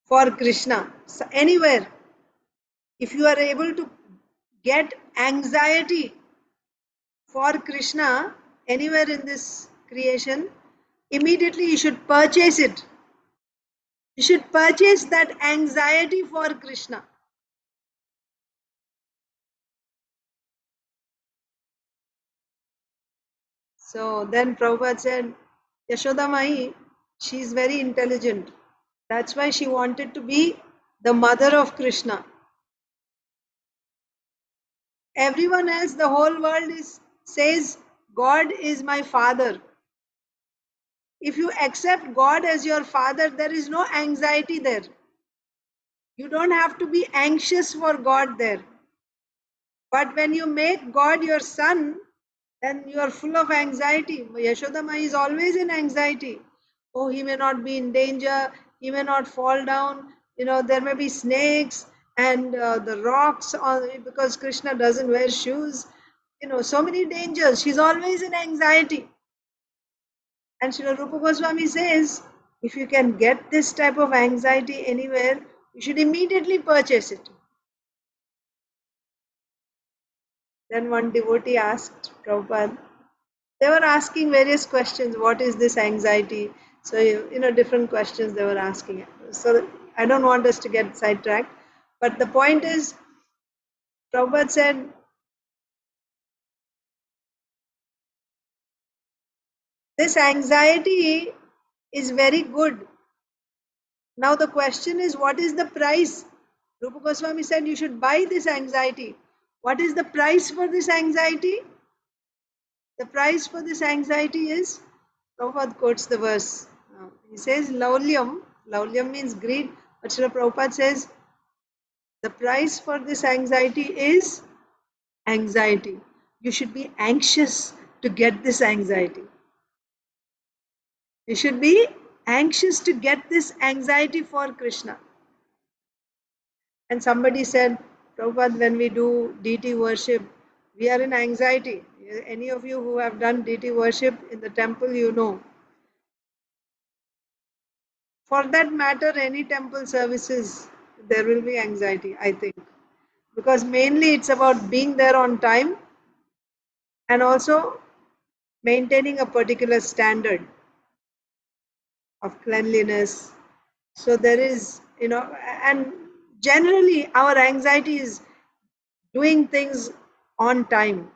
[SPEAKER 1] for Krishna, anywhere, if you are able to get anxiety for Krishna anywhere in this creation, immediately you should purchase it. You should purchase that anxiety for Krishna. So then Prabhupada said, Yashoda Mai, she is very intelligent. That's why she wanted to be the mother of Krishna. Everyone else, the whole world says, God is my father. If you accept God as your father, there is no anxiety there. You don't have to be anxious for God there. But when you make God your son, then you are full of anxiety. Yashoda Mai is always in anxiety. Oh, he may not be in danger. He may not fall down. There may be snakes and the rocks because Krishna doesn't wear shoes. So many dangers. She's always in anxiety. And Srila Rupa Goswami says, if you can get this type of anxiety anywhere, you should immediately purchase it. Then one devotee asked Prabhupada, they were asking various questions. What is this anxiety? So, different questions they were asking. So, I don't want us to get sidetracked. But the point is, Prabhupada said, this anxiety is very good. Now, the question is, what is the price? Rupa Goswami said, you should buy this anxiety. What is the price for this anxiety? The price for this anxiety is, Prabhupada quotes the verse. He says, Laulyam. Laulyam means greed. But Srila Prabhupada says, the price for this anxiety is anxiety. You should be anxious to get this anxiety. You should be anxious to get this anxiety for Krishna. And somebody said, Prabhupada, when we do deity worship, we are in anxiety. Any of you who have done deity worship in the temple, you know. For that matter, any temple services, there will be anxiety, I think. Because mainly it's about being there on time and also maintaining a particular standard of cleanliness. So there is, and generally our anxiety is doing things on time.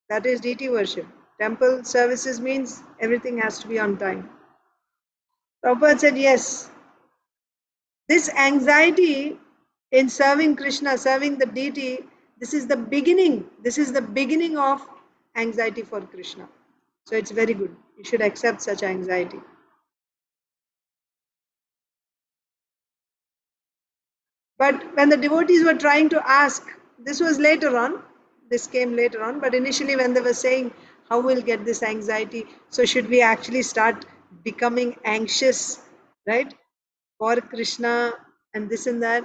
[SPEAKER 1] That is deity worship. Temple services means everything has to be on time. Prabhupada said, yes, this anxiety in serving Krishna, serving the deity, this is the beginning. This is the beginning of anxiety for Krishna. So it's very good. You should accept such anxiety. But when the devotees were trying to ask, this was later on, this came later on, but initially when they were saying, how we'll get this anxiety? So should we actually start becoming anxious, right? For Krishna and this and that?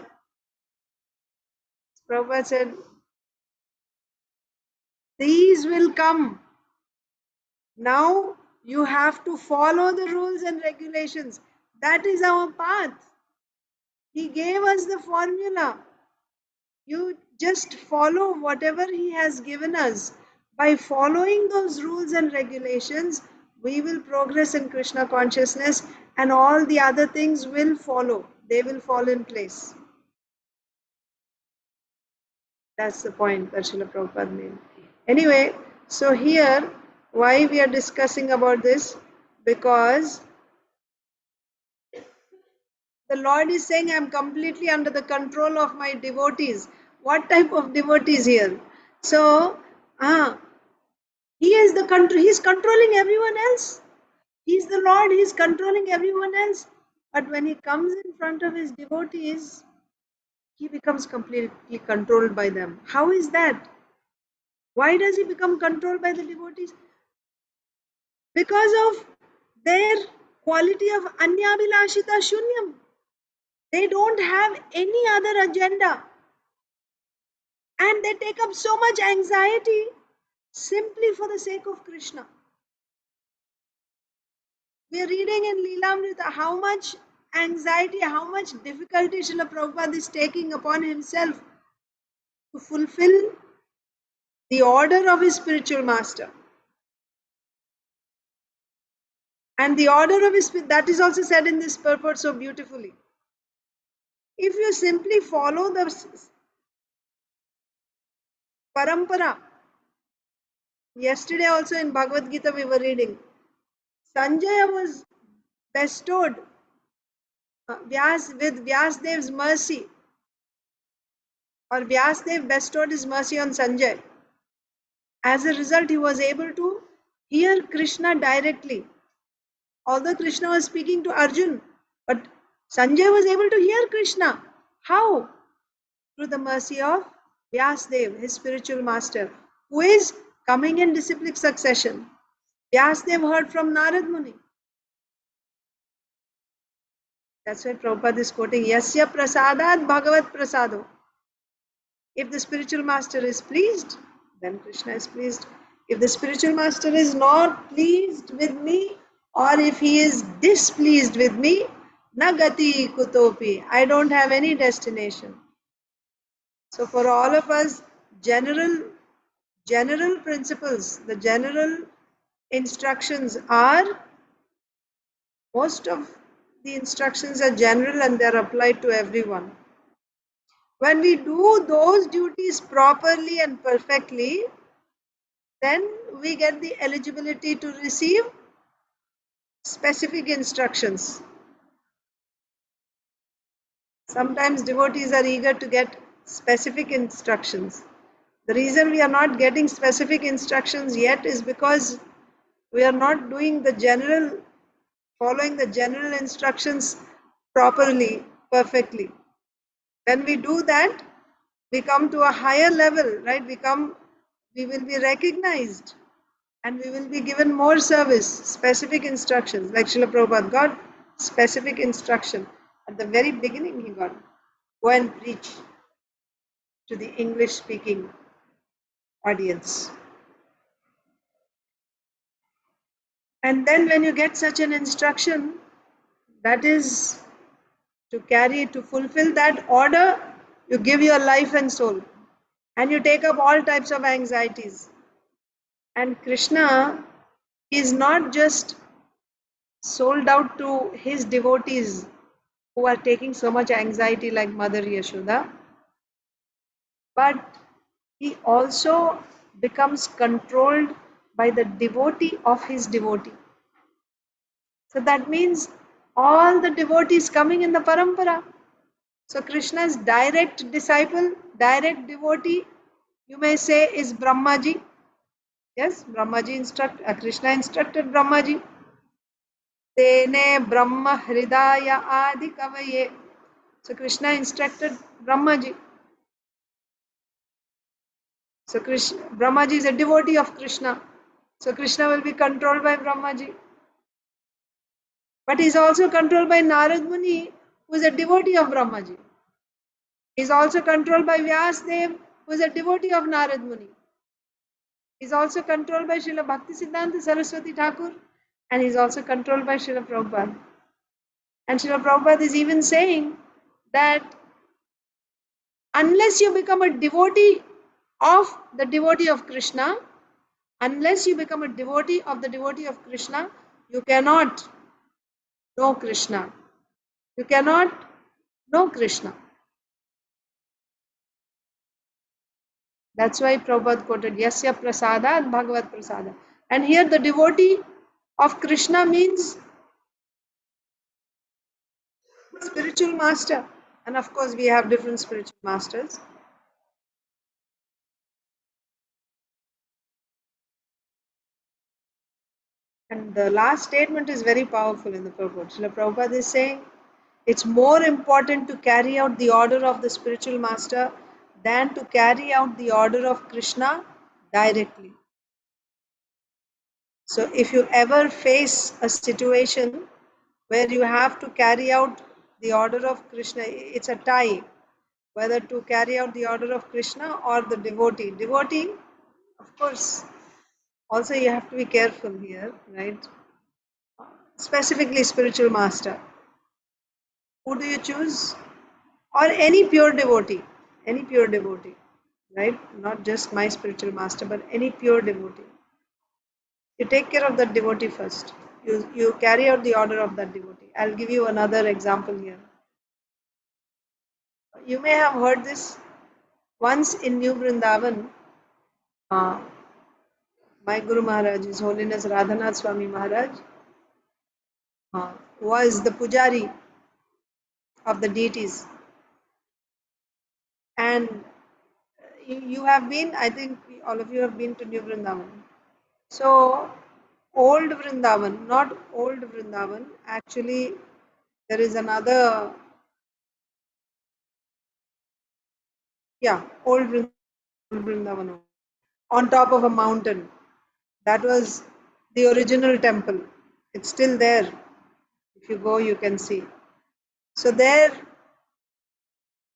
[SPEAKER 1] Prabhupada said, these will come. Now you have to follow the rules and regulations. That is our path. He gave us the formula. You just follow whatever he has given us. By following those rules and regulations, we will progress in Krishna consciousness and all the other things will follow. They will fall in place. That's the point that Srila Prabhupada made. Anyway, so here, why we are discussing about this? Because the Lord is saying, I am completely under the control of my devotees. What type of devotees here? So, he is the control. He is controlling everyone else. He is the Lord. He is controlling everyone else. But when he comes in front of his devotees, he becomes completely controlled by them. How is that? Why does he become controlled by the devotees? Because of their quality of anyabhilashita shunyam. They don't have any other agenda. And they take up so much anxiety simply for the sake of Krishna. We are reading in Leelamrita how much anxiety, how much difficulty Srila Prabhupada is taking upon himself to fulfill the order of his spiritual master. And the order of his, that is also said in this purport so beautifully. If you simply follow the parampara, yesterday also in Bhagavad Gita we were reading, Sanjaya was bestowed with Vyasdev's mercy, or Vyasdev bestowed his mercy on Sanjay. As a result, he was able to hear Krishna directly. Although Krishna was speaking to Arjun, but Sanjay was able to hear Krishna. How? Through the mercy of Vyasdev, his spiritual master, who is coming in disciplic succession. Vyasdev heard from Narad Muni. That's why Prabhupada is quoting, Yasya prasadat bhagavat prasado. If the spiritual master is pleased, then Krishna is pleased. If the spiritual master is not pleased with me, or if he is displeased with me, nagati kutopi, I don't have any destination. So for all of us, general principles, the general instructions are, most of the instructions are general and they are applied to everyone. When we do those duties properly and perfectly, then we get the eligibility to receive specific instructions. Sometimes devotees are eager to get specific instructions. The reason we are not getting specific instructions yet is because we are not doing the general, following the general instructions properly, perfectly. When we do that, we come to a higher level, right? We will be recognized and we will be given more service, specific instructions. Like Srila Prabhupada got specific instruction. At the very beginning he got, go and preach to the English speaking audience. And then when you get such an instruction, that is to carry, to fulfill that order, you give your life and soul. And you take up all types of anxieties. And Krishna is not just sold out to his devotees who are taking so much anxiety like Mother Yashoda, but he also becomes controlled by the devotee of his devotee. So that means all the devotees coming in the parampara. So Krishna's direct disciple, direct devotee, you may say, is Brahmaji. Yes, Krishna instructed Brahmaji. Tene Brahma Hridaya Adi Kavaye. So Krishna instructed Brahmaji. So Brahmaji is a devotee of Krishna. So Krishna will be controlled by Brahmaji. But he is also controlled by Narad Muni, who is a devotee of Brahmaji. He is also controlled by Vyasdev, who is a devotee of Narad Muni. He is also controlled by Srila Bhakti Siddhanta Saraswati Thakur, and he is also controlled by Srila Prabhupada. And Srila Prabhupada is even saying that unless you become a devotee of the devotee of Krishna, unless you become a devotee of the devotee of Krishna, you cannot know Krishna. You cannot know Krishna. That's why Prabhupada quoted Yasya Prasadat Bhagavad Prasada. And here the devotee of Krishna means spiritual master. And of course we have different spiritual masters. And the last statement is very powerful in the purport. Srila Prabhupada is saying, it's more important to carry out the order of the spiritual master than to carry out the order of Krishna directly. So if you ever face a situation where you have to carry out the order of Krishna, it's a tie, whether to carry out the order of Krishna or the devotee. Devotee, of course, also you have to be careful here, right? Specifically spiritual master. Who do you choose? Or any pure devotee, right? Not just my spiritual master, but any pure devotee. You take care of that devotee first. You carry out the order of that devotee. I'll give you another example here. You may have heard this. Once in New Vrindavan, my Guru Maharaj, His Holiness Radhanath Swami Maharaj, was the pujari of the deities. And you have been, I think all of you have been to New Vrindavan. So, old Vrindavan, not old Vrindavan, actually there is another, old Vrindavan, on top of a mountain. That was the original temple. It's still there. If you go, you can see. So there,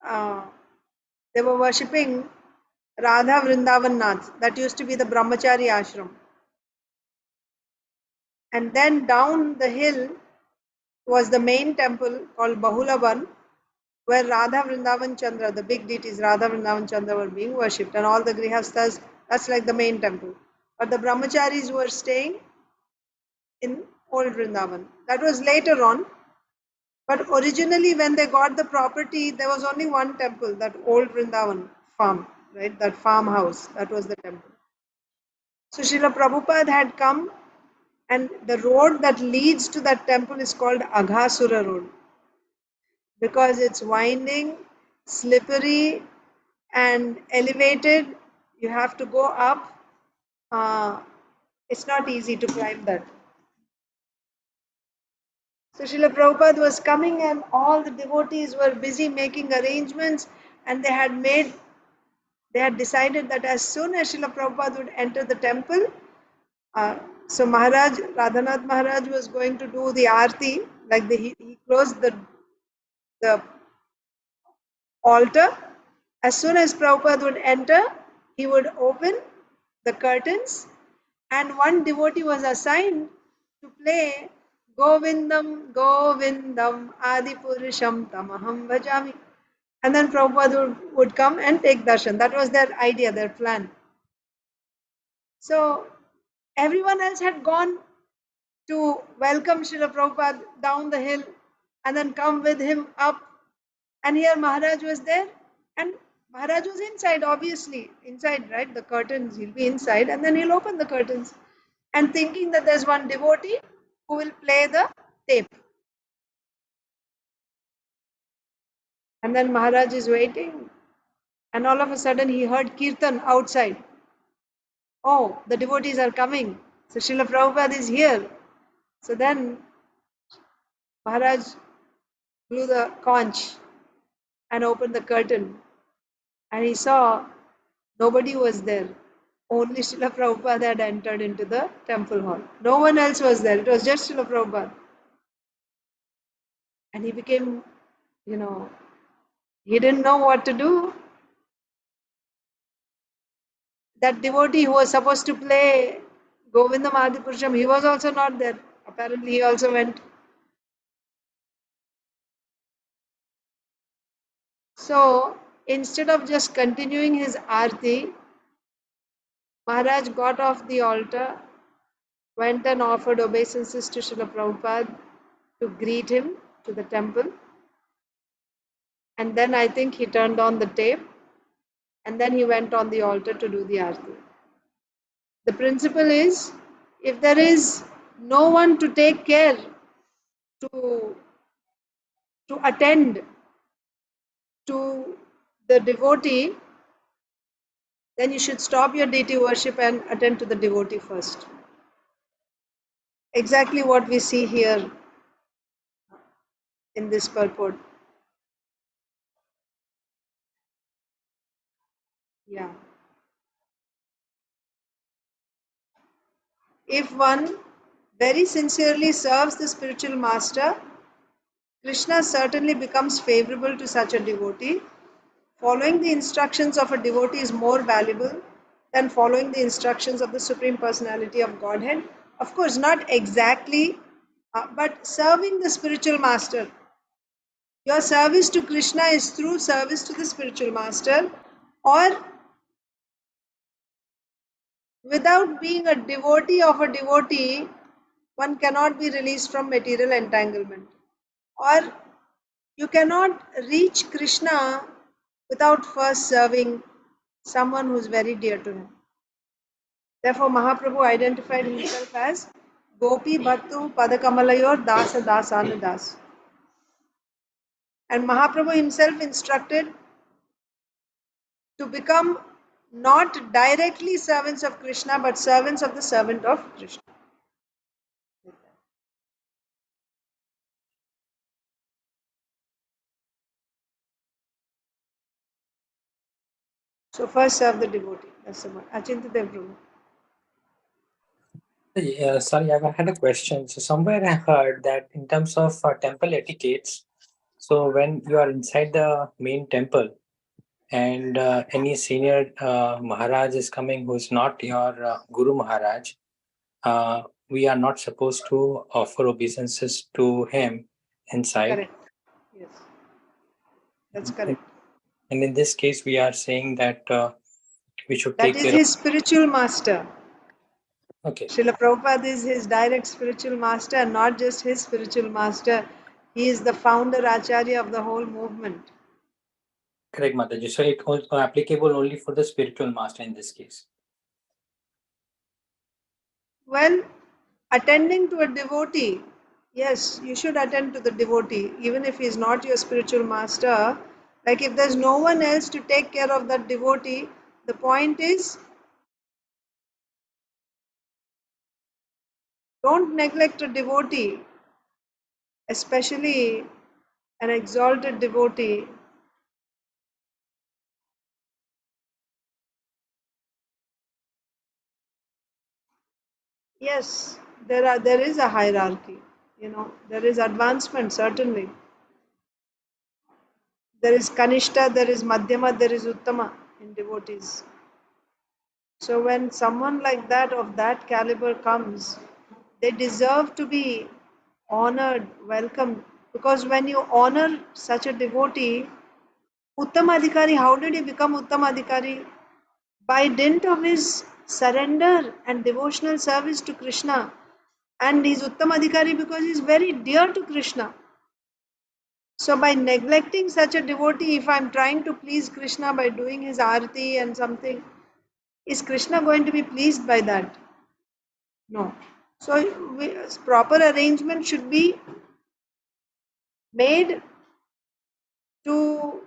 [SPEAKER 1] they were worshipping Radha Vrindavan Nath. That used to be the Brahmachari ashram. And then down the hill was the main temple called Bahulavan, where Radha Vrindavan Chandra, the big deities Radha Vrindavan Chandra, were being worshipped, and all the grihasthas, that's like the main temple. But the brahmacharis were staying in old Vrindavan. That was later on. But originally when they got the property, there was only one temple, that old Vrindavan farm, right? That farmhouse, that was the temple. So Srila Prabhupada had come, and the road that leads to that temple is called Aghasura Road, because it's winding, slippery and elevated, You have to go up. It's not easy to climb that. So Srila Prabhupada was coming and all the devotees were busy making arrangements, and they had decided that as soon as Srila Prabhupada would enter the temple, so Maharaj, Radhanath Maharaj was going to do the arti, like he closed the altar. As soon as Prabhupada would enter, he would open the curtains, and one devotee was assigned to play Govindam Govindam Adipurusham Tamaham Bhajami. And then Prabhupada would come and take darshan. That was their idea, their plan. So everyone else had gone to welcome Srila Prabhupada down the hill and then come with him up. And here Maharaj was there, and Maharaj was inside, obviously. Inside, right? The curtains, he'll be inside, and then he'll open the curtains. And thinking that there's one devotee who will play the tape. And then Maharaj is waiting, and all of a sudden he heard Kirtan outside. Oh, the devotees are coming. So Srila Prabhupada is here. So then Maharaj blew the conch and opened the curtain, and he saw nobody was there. Only Srila Prabhupada had entered into the temple hall. No one else was there. It was just Srila Prabhupada. And he became, he didn't know what to do. That devotee who was supposed to play Govindam Adipurusham, he was also not there. Apparently, he also went. So, instead of just continuing his arti, Maharaj got off the altar, went and offered obeisances to Srila Prabhupada to greet him to the temple. And then I think he turned on the tape, and then he went on the altar to do the arti. The principle is, if there is no one to take care, to attend to the devotee, then you should stop your deity worship and attend to the devotee first. Exactly what we see here in this purport. Yeah. If one very sincerely serves the spiritual master, Krishna certainly becomes favorable to such a devotee. Following the instructions of a devotee is more valuable than following the instructions of the Supreme Personality of Godhead. Of course, not exactly, but serving the spiritual master. Your service to Krishna is through service to the spiritual master, or without being a devotee of a devotee, one cannot be released from material entanglement. Or you cannot reach Krishna without first serving someone who is very dear to him. Therefore, Mahaprabhu identified himself as Gopi Bhattu Padakamalaya Dasa Dasana Das. And Mahaprabhu himself instructed to become not directly servants of Krishna, but servants of the servant of Krishna. So first serve the devotee. That's the one. Achinta Prabhu.
[SPEAKER 8] Yeah, sorry, I had a question. So somewhere I heard that in terms of temple etiquettes, so when you are inside the main temple and any senior Maharaj is coming who is not your Guru Maharaj, we are not supposed to offer obeisances to him inside.
[SPEAKER 1] Correct. Yes. That's correct.
[SPEAKER 8] And in this case, we are saying that we should take care
[SPEAKER 1] That is his spiritual master.
[SPEAKER 8] Okay.
[SPEAKER 1] Srila Prabhupada is his direct spiritual master, and not just his spiritual master. He is the founder Acharya of the whole movement.
[SPEAKER 8] Correct, Mataji. So it was applicable only for the spiritual master in this case.
[SPEAKER 1] Well, attending to a devotee, yes, you should attend to the devotee, even if he is not your spiritual master. Like if there's no one else to take care of that devotee, The point is, don't neglect a devotee, especially an exalted devotee. Yes, there is a hierarchy. There is advancement, certainly. There is Kanishta, there is Madhyama, there is Uttama in devotees. So when someone like that, of that caliber comes, they deserve to be honored, welcomed. Because when you honor such a devotee, Uttamadhikari, how did he become Uttamadhikari? By dint of his surrender and devotional service to Krishna. And he's Uttamadhikari because he's very dear to Krishna. So by neglecting such a devotee, if I'm trying to please Krishna by doing his arati and something, is Krishna going to be pleased by that? No. So proper arrangement should be made to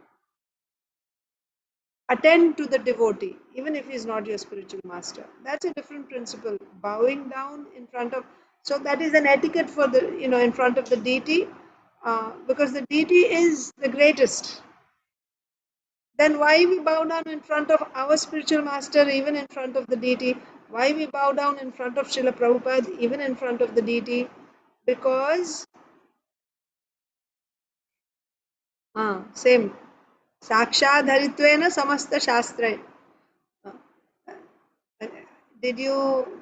[SPEAKER 1] attend to the devotee, even if he is not your spiritual master. That's a different principle. Bowing down in front of, so that is an etiquette for the, in front of the deity, because the deity is the greatest. Then why we bow down in front of our spiritual master, even in front of the deity? Why we bow down in front of Srila Prabhupada, even in front of the deity? Because, same. Sakshadharitvena samasta shastra.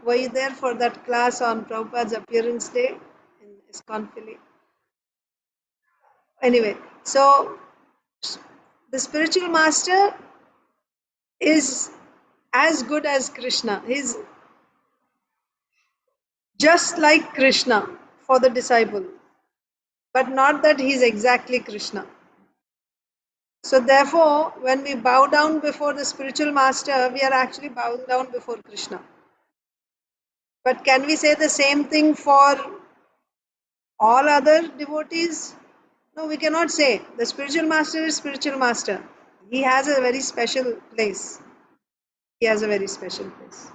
[SPEAKER 1] Were you there for that class on Prabhupada's appearance day in ISKCON Philly? Anyway, so the spiritual master is as good as Krishna. He's just like Krishna for the disciple, but not that he's exactly Krishna. So therefore, when we bow down before the spiritual master, we are actually bowing down before Krishna. But can we say the same thing for all other devotees? No, we cannot say. The spiritual master is spiritual master. He has a very special place. He has a very special place.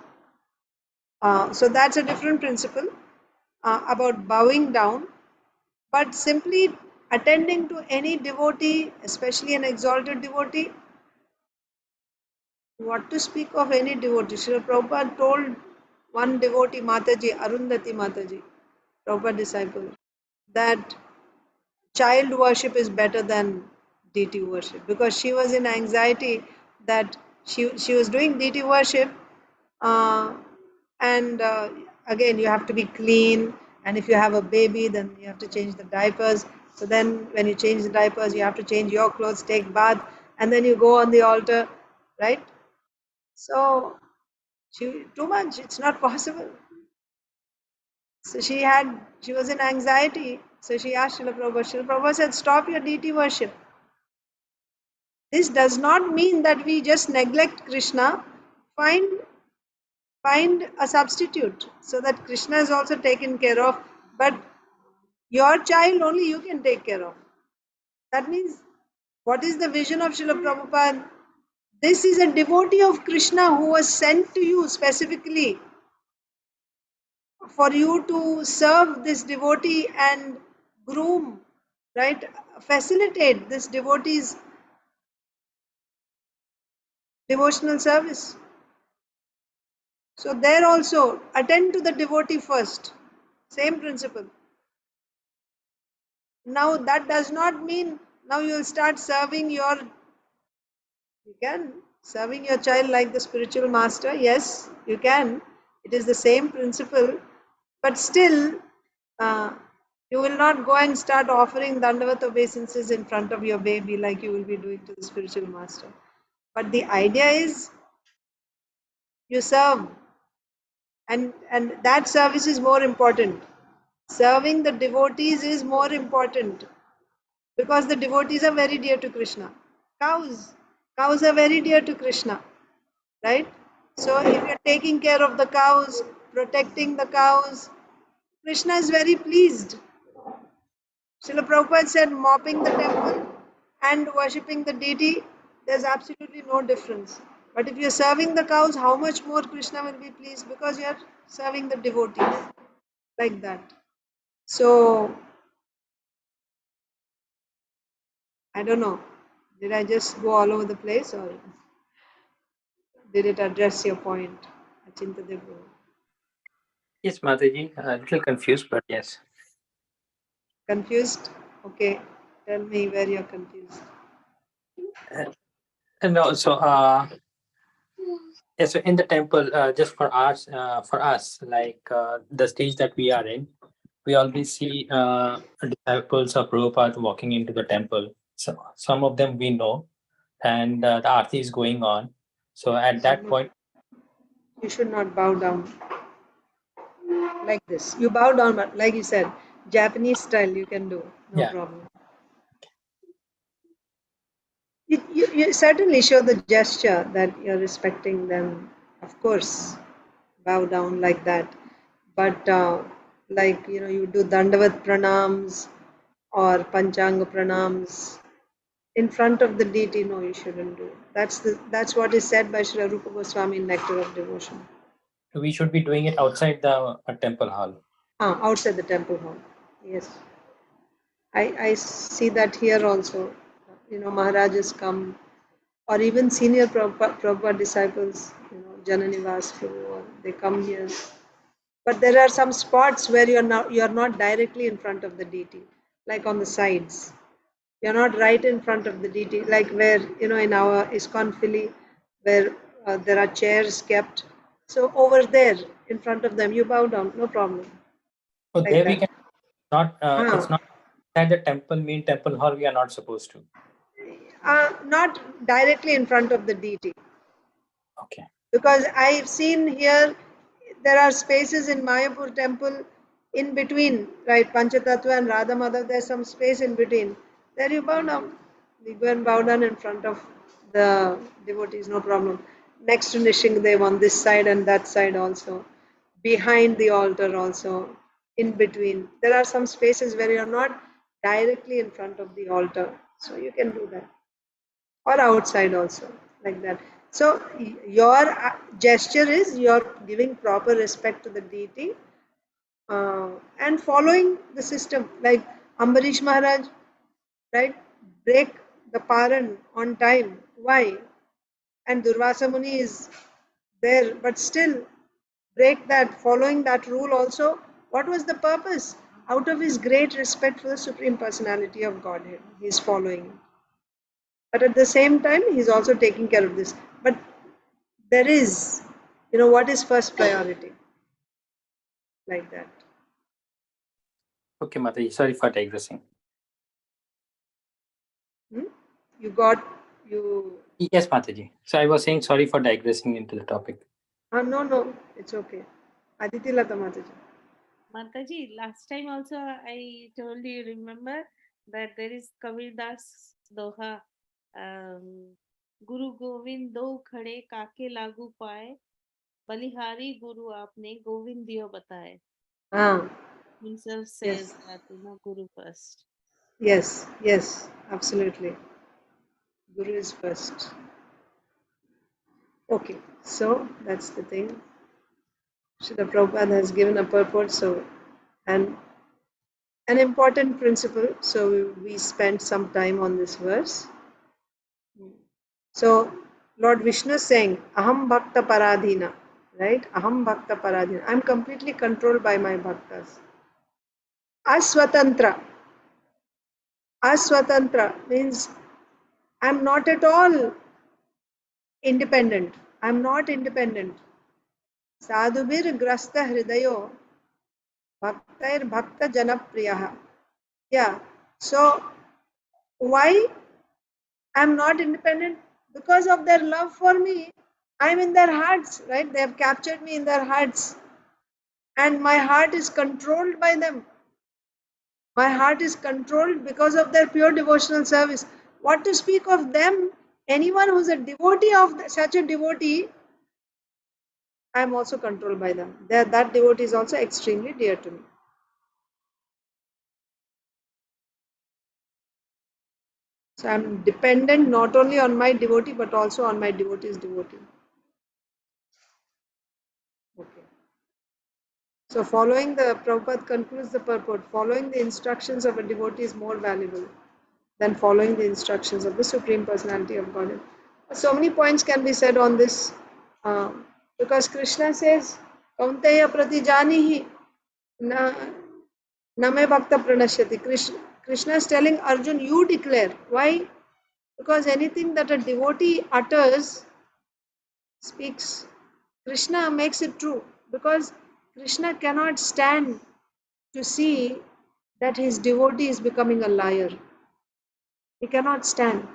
[SPEAKER 1] So that's a different principle about bowing down. But simply attending to any devotee, especially an exalted devotee, what to speak of any devotee? Srila Prabhupada told one devotee, Mataji, Arundhati Mataji, Prabhupada disciple, that child worship is better than deity worship, because she was in anxiety that she was doing deity worship, uh, and again you have to be clean, and if you have a baby then you have to change the diapers. So then when you change the diapers, you have to change your clothes, take bath, and then you go on the altar, right? So too much, it's not possible. So she was in anxiety. So she asked Srila Prabhupada. Srila Prabhupada said, stop your deity worship. This does not mean that we just neglect Krishna. Find a substitute so that Krishna is also taken care of. But your child only you can take care of. That means, what is the vision of Srila Prabhupada? This is a devotee of Krishna who was sent to you specifically for you to serve this devotee and groom, right? Facilitate this devotee's devotional service. So there also, attend to the devotee first. Same principle. Now that does not mean now you will start serving you can, serving your child like the spiritual master. Yes, you can. It is the same principle. But still, you will not go and start offering dandavat obeisances in front of your baby like you will be doing to the spiritual master. But the idea is you serve, and that service is more important. Serving the devotees is more important because the devotees are very dear to Krishna. Cows are very dear to Krishna, right? So if you're taking care of the cows, protecting the cows, Krishna is very pleased. Srila Prabhupada said mopping the temple and worshipping the deity, there's absolutely no difference. But if you're serving the cows, how much more Krishna will be pleased? Because you're serving the devotees like that. So, I don't know. Did I just go all over the place or did it address your point? Achinta Devu?
[SPEAKER 8] Yes, Mataji, a little confused, but yes.
[SPEAKER 1] Confused? Okay. Tell me where you're confused.
[SPEAKER 8] And also, yeah, so in the temple, just for us, like the stage that we are in, we always see disciples of Prabhupada walking into the temple. So some of them we know, and the aarti is going on. So at that point,
[SPEAKER 1] You should not bow down like this. You bow down, but like you said, Japanese style you can do. No
[SPEAKER 8] yeah,
[SPEAKER 1] problem. You certainly show the gesture that you're respecting them. Of course, bow down like that. But like, you do Dandavat pranams or Panchanga pranams in front of the deity. No, you shouldn't do. That's what is said by Srila Rupa Goswami in Nectar of Devotion.
[SPEAKER 8] we should be doing it outside the temple hall.
[SPEAKER 1] Outside the temple hall. Yes. I see that here also. Maharajas come, or even senior Prabhupada disciples, Jananivas Prabhu, they come here. But there are some spots where you're not directly in front of the deity, like on the sides. You're not right in front of the deity, like where, in our ISKCON Philly, where there are chairs kept. So over there, in front of them, you bow down, no problem.
[SPEAKER 8] So
[SPEAKER 1] Like
[SPEAKER 8] there we
[SPEAKER 1] that.
[SPEAKER 8] can not. It's
[SPEAKER 1] Ah.
[SPEAKER 8] not at the temple, main temple hall. We are not supposed to.
[SPEAKER 1] Not directly in front of the deity.
[SPEAKER 8] Okay.
[SPEAKER 1] Because I've seen here there are spaces in Mayapur temple in between, right? Panchatattva and Radha Madhav, there's some space in between. There you bow down. We go and bow down in front of the devotees, no problem. Next to Nishingdev on this side and that side also. Behind the altar also. In between. There are some spaces where you're not directly in front of the altar. So you can do that. Or outside also, like that. So your gesture is you're giving proper respect to the deity and following the system. Like Ambarish Maharaj, right? Break the paran on time. Why? And Durvasa Muni is there, but still break that, following that rule also. What was the purpose? Out of his great respect for the Supreme Personality of Godhead, he is following it. But at the same time, he's also taking care of this. But there is, what is first priority? Like that.
[SPEAKER 8] Okay, Mataji. Sorry for digressing.
[SPEAKER 1] You got, you.
[SPEAKER 8] Yes, Mataji. So I was saying sorry for digressing into the topic.
[SPEAKER 1] No, it's okay. Aditi Lata Mataji.
[SPEAKER 7] Mataji, last time also I told you, remember that there is Kabir Das Doha, Guru Govind do khade kaake lagu paए, बलिहारी गुरु आपने गोविंद दियो बताए. Himself says that, Guru first.
[SPEAKER 1] Yes, absolutely. Guru is first. Okay, so that's the thing. Srila Prabhupada has given a purport, so, and an important principle, so we spent some time on this verse. So Lord Vishnu is saying, Aham Bhakta Paradhina, right? Aham Bhakta Paradhina. I'm completely controlled by my bhaktas. Aswatantra. Aswatantra means I'm not at all independent. I'm not independent. Sadhubir grasta hridayo bhaktair bhakta janapriyaha. Yeah. So why I'm not independent? Because of their love for me. I'm in their hearts, right? They have captured me in their hearts. And my heart is controlled by them. My heart is controlled because of their pure devotional service. What to speak of them? Anyone who's a devotee of such a devotee, I am also controlled by them. That devotee is also extremely dear to me. So I'm dependent not only on my devotee but also on my devotee's devotee. Okay. So following the Prabhupada concludes the purport, following the instructions of a devotee is more valuable than following the instructions of the Supreme Personality of Godhead. So many points can be said on this because Krishna says, Kaunteya pratijanihi na name bhakta pranashyati. Krishna is telling Arjun, you declare. Why? Because anything that a devotee utters, speaks, Krishna makes it true. Because Krishna cannot stand to see that his devotee is becoming a liar. He cannot stand.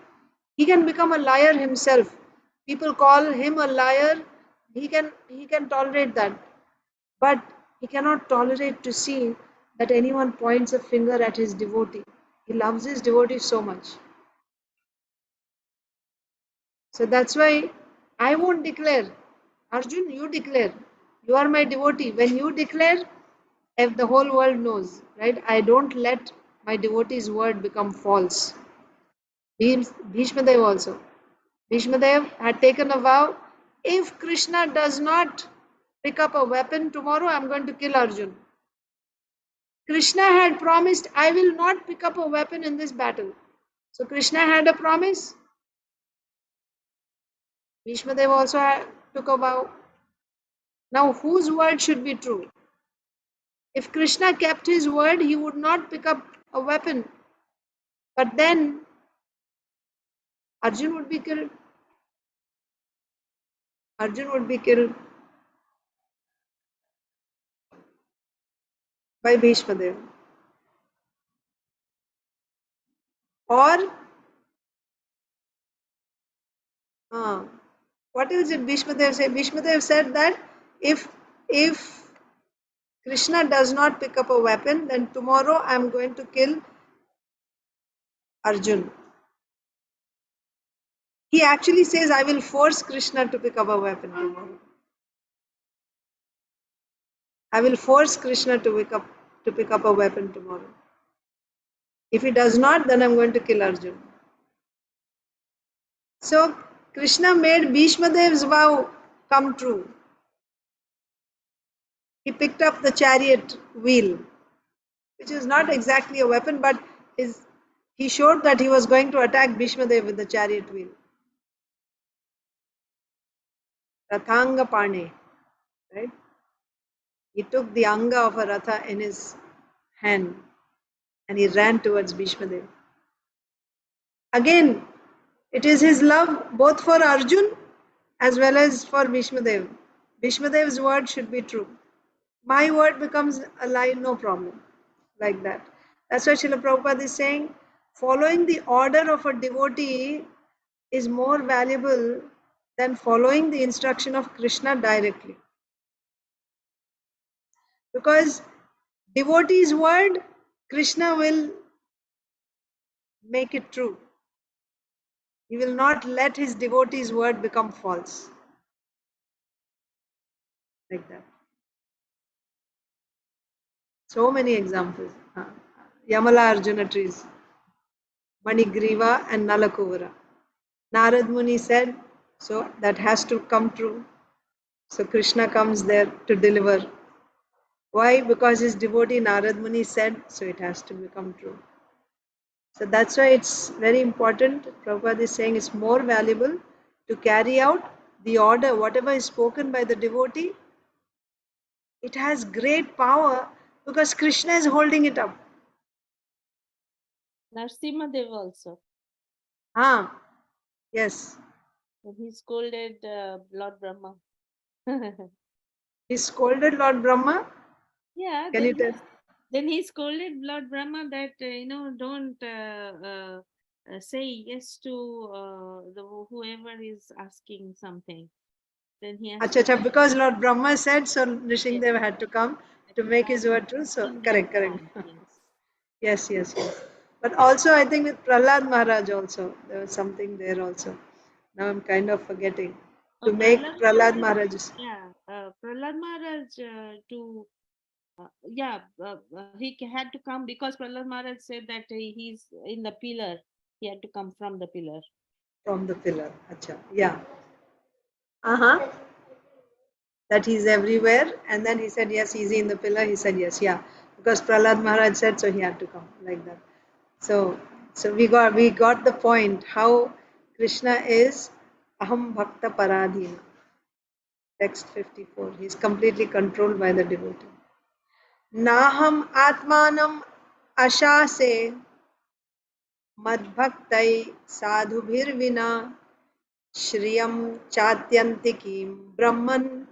[SPEAKER 1] He can become a liar himself. People call him a liar. He can tolerate that. But he cannot tolerate to see that anyone points a finger at his devotee. He loves his devotee so much. So that's why I won't declare. Arjun, you declare. You are my devotee. When you declare, if the whole world knows, right? I don't let my devotee's word become false. Bhishmadev also. Bhishmadev had taken a vow, if Krishna does not pick up a weapon tomorrow, I'm going to kill Arjun. Krishna had promised, I will not pick up a weapon in this battle. So Krishna had a promise. Bhishmadev also took a vow. Now whose word should be true? If Krishna kept his word, he would not pick up a weapon. But then Arjun would be killed. Arjun would be killed by Bhishmadev. Or what else did Bhishmadev say? Bhishmadev said that if Krishna does not pick up a weapon, then tomorrow I am going to kill Arjun. He actually says, I will force Krishna to pick up a weapon tomorrow. I will force Krishna to pick up a weapon tomorrow. If he does not, then I'm going to kill Arjun. So Krishna made Bhishmadev's vow come true. He picked up the chariot wheel, which is not exactly a weapon, but he showed that he was going to attack Bhishmadev with the chariot wheel. Rathanga Pane, right? He took the anga of a ratha in his hand and he ran towards Bhishmadev. Again, it is his love both for Arjun as well as for Bhishmadev. Bhishmadev's word should be true. My word becomes a lie, no problem. Like that. That's why Srila Prabhupada is saying, following the order of a devotee is more valuable than following the instruction of Krishna directly. Because devotee's word, Krishna will make it true. He will not let his devotee's word become false. Like that. So many examples. Yamala Arjuna trees, Manigriva and Nalakuvara. Narad Muni said, so that has to come true. So Krishna comes there to deliver. Why? Because his devotee Narad Muni said, so it has to become true. So that's why it's very important. Prabhupada is saying it's more valuable to carry out the order, whatever is spoken by the devotee. It has great power because Krishna is holding it up.
[SPEAKER 7] Narsimhadev also.
[SPEAKER 1] Yes.
[SPEAKER 7] He scolded Lord Brahma.
[SPEAKER 1] He scolded Lord Brahma.
[SPEAKER 7] Yeah.
[SPEAKER 1] Can you tell?
[SPEAKER 7] Then he scolded Lord Brahma that don't say yes to whoever is asking something. Then he has
[SPEAKER 1] Acha, because Lord Brahma said, so Nrsimhadev had to come to make his word true. So correct. Yes. But also I think with Prahlad Maharaj also, there was something there also. Now I'm kind of forgetting. To make Prahlad Maharaj.
[SPEAKER 7] Yeah, Prahlad Maharaj he had to come because Prahlad Maharaj said that he's in the pillar He had to come from the pillar.
[SPEAKER 1] From the pillar. Acha. Yeah. That he's everywhere. And then he said, yes, he's in the pillar. He said, yes, yeah. Because Prahlad Maharaj said, so he had to come like that. So we got the point how Krishna is Aham Bhakta Paradhina. Text 54. He's completely controlled by the devotee. Naham Atmanam Ashase Madbhaktai Sadhubhirvina Shriyam Chatyantikim Brahman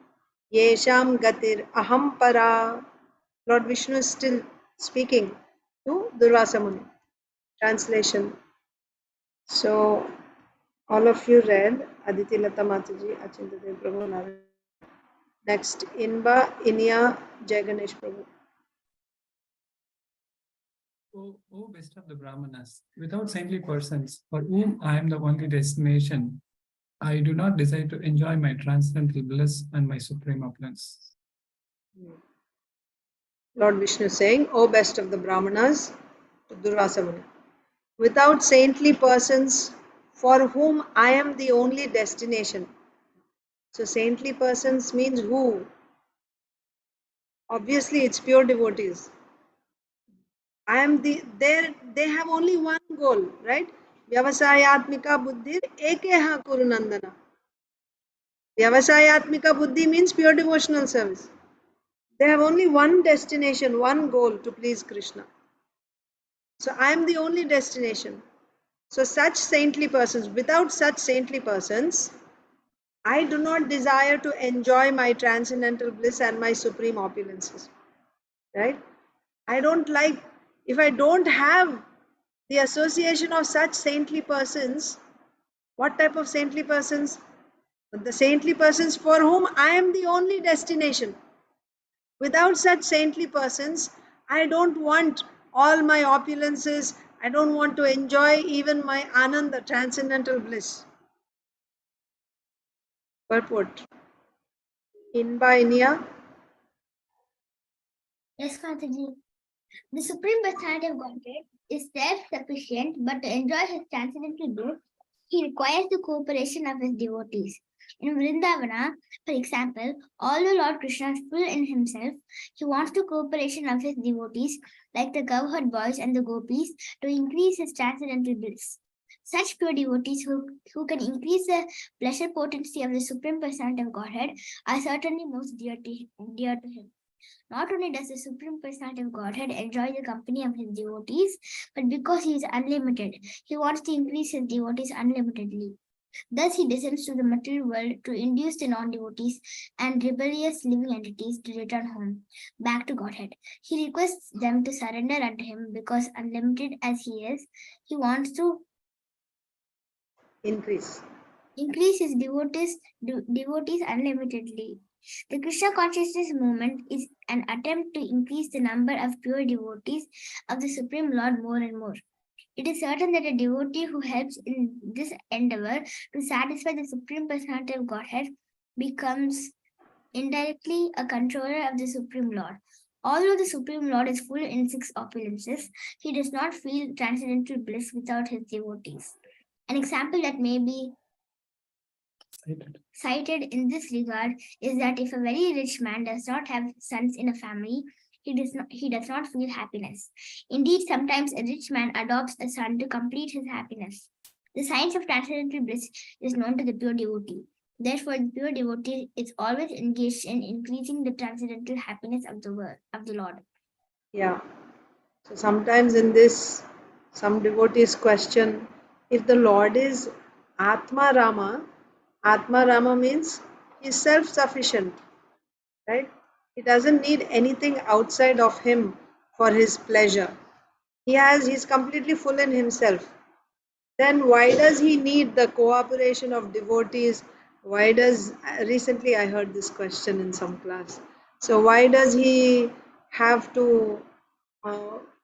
[SPEAKER 1] Yesham Gatir Aham Para. Lord Vishnu is still speaking to Durvasa Muni. Translation. So all of you read Aditi Lata Mataji, Achinta Dev Prabhu, Narayana. Next, Inba, Inya, Jai Ganesh Prabhu.
[SPEAKER 4] O best of the Brahmanas, without saintly persons, for whom I am the only destination, I do not desire to enjoy my transcendental bliss and my supreme opulence.
[SPEAKER 1] Lord Vishnu saying, O best of the Brahmanas, to Durvasa Muni, without saintly persons, for whom I am the only destination. So saintly persons means who? Obviously it's pure devotees. They have only one goal, right? Vyavasayatmika buddhir ekeha kurunandana. Vyavasayatmika buddhi means pure devotional service. They have only one destination, one goal, to please Krishna. So I am the only destination. So such saintly persons, without such saintly persons, I do not desire to enjoy my transcendental bliss and my supreme opulences. Right? I don't like, if I don't have the association of such saintly persons, what type of saintly persons? The saintly persons for whom I am the only destination. Without such saintly persons, I don't want all my opulences. I don't want to enjoy even my anand, the transcendental bliss. Purport. Inba Inya.
[SPEAKER 3] Yes, Mataji. The Supreme Personality of Godhead is self-sufficient, but to enjoy his transcendental bliss, he requires the cooperation of his devotees. In Vrindavana, for example, although Lord Krishna is full in himself, he wants the cooperation of his devotees, like the cowherd boys and the gopis, to increase his transcendental bliss. Such pure devotees who can increase the pleasure potency of the Supreme Personality of Godhead are certainly most dear to him. Not only does the Supreme Personality of Godhead enjoy the company of his devotees, but because he is unlimited, he wants to increase his devotees unlimitedly. Thus, he descends to the material world to induce the non-devotees and rebellious living entities to return home, back to Godhead. He requests them to surrender unto him because, unlimited as he is, he wants to increase his devotees unlimitedly. The Krishna consciousness movement is an attempt to increase the number of pure devotees of the Supreme Lord more and more. It is certain that a devotee who helps in this endeavor to satisfy the Supreme Personality of Godhead becomes indirectly a controller of the Supreme Lord. Although the Supreme Lord is full in 6 opulences, he does not feel transcendental bliss without his devotees. An example that may be cited in this regard is that if a very rich man does not have sons in a family, he does not feel happiness. Indeed, sometimes a rich man adopts a son to complete his happiness. The science of transcendental bliss is known to the pure devotee. Therefore, the pure devotee is always engaged in increasing the transcendental happiness of the Lord.
[SPEAKER 1] Yeah. So sometimes in this, some devotees question, if the Lord is Atma Rama means he is self-sufficient, right? He doesn't need anything outside of him for his pleasure. He's completely full in himself. Then why does he need the cooperation of devotees? Recently I heard this question in some class. So why does he have to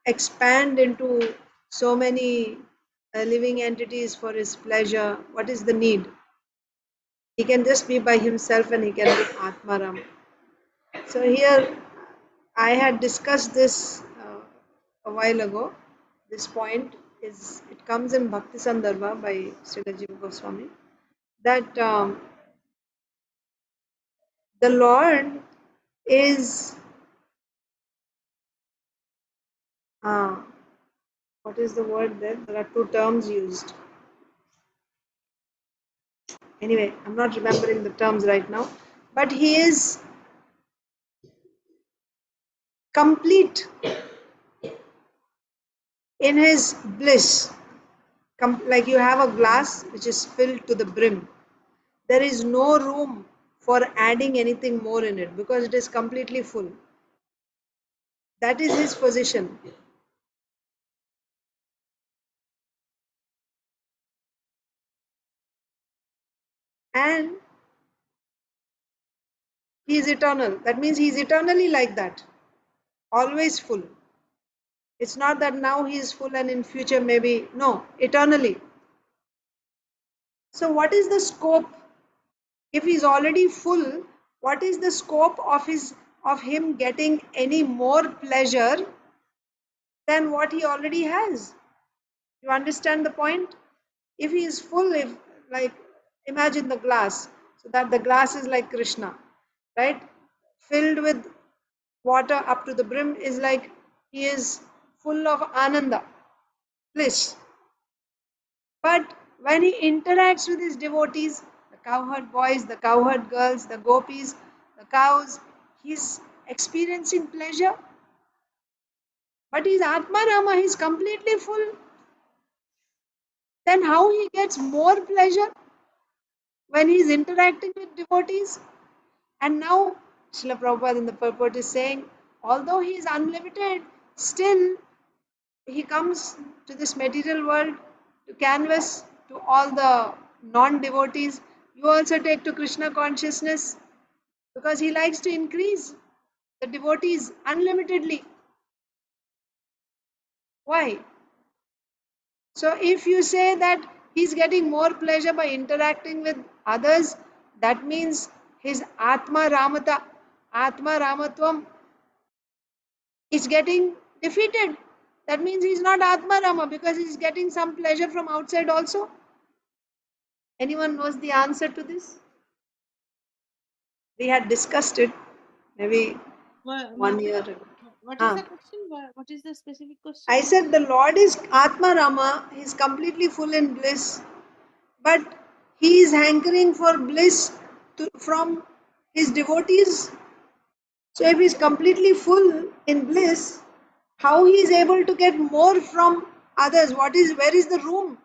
[SPEAKER 1] expand into so many living entities for his pleasure? What is the need? He can just be by himself and he can be Atmaram. So here I had discussed this a while ago, this point it comes in Bhakti Sandarbha by Srila Jiva Goswami, that the Lord is, what is the word there? There are two terms used. Anyway, I'm not remembering the terms right now, but he is complete in his bliss. Like you have a glass which is filled to the brim. There is no room for adding anything more in it because it is completely full. That is his position. And he is eternal. That means he is eternally like that. Always full. It's not that now he is full and in future maybe. No, eternally. So what is the scope? If he is already full, what is the scope of him getting any more pleasure than what he already has? You understand the point? If he is full, if like imagine the glass, so that the glass is like Krishna, right? Filled with water up to the brim is like he is full of ananda, bliss. But when he interacts with his devotees, the cowherd boys, the cowherd girls, the gopis, the cows, he's experiencing pleasure. But he's Atma Rama, he's completely full. Then how he gets more pleasure when he's interacting with devotees? And now Srila Prabhupada in the purport is saying, although he is unlimited, still he comes to this material world to canvas to all the non-devotees. You also take to Krishna consciousness because he likes to increase the devotees unlimitedly. Why? So if you say that he's getting more pleasure by interacting with others, that means his Atma Ramatvam is getting defeated. That means he's not Atma Rama because he's getting some pleasure from outside also. Anyone knows the answer to this? We had discussed it maybe
[SPEAKER 7] What,
[SPEAKER 1] 1 year ago.
[SPEAKER 7] what is the question? What is the specific question?
[SPEAKER 1] I said the Lord is Atma Rama, he is completely full in bliss, but he is hankering for bliss from his devotees. So if he is completely full in bliss, how he is able to get more from others? Where is the room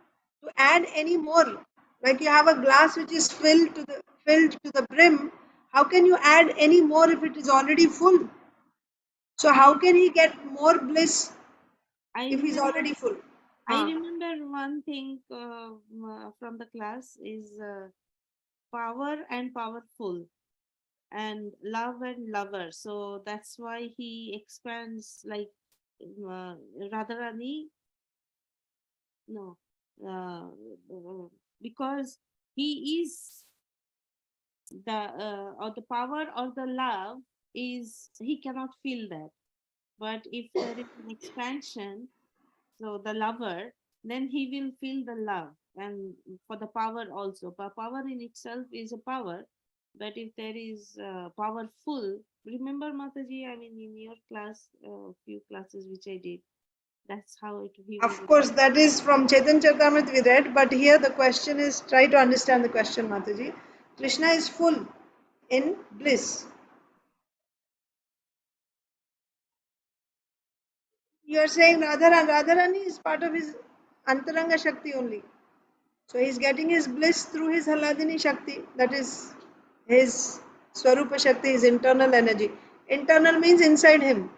[SPEAKER 1] to add any more? Like you have a glass which is filled to the brim. How can you add any more if it is already full? So how can he get more bliss if he is already full?
[SPEAKER 7] I remember one thing from the class is power and powerful and love and lover. So that's why he expands like Radharani. No, because he is the power or the love is he cannot feel that. But if there is an expansion, so the lover, then he will feel the love and for the power also. But power in itself is a power. But if there is powerful, remember Mataji, I mean in your class, few classes which I did, that's how it he
[SPEAKER 1] Of course, that is from Chaitanya Charitamrita we read, but here the question is, try to understand the question, Mataji. Krishna is full in bliss. You are saying Radharani is part of his Antaranga Shakti only. So he is getting his bliss through his Haladini Shakti, that is his Swarupa Shakti, his internal energy. Internal means inside him.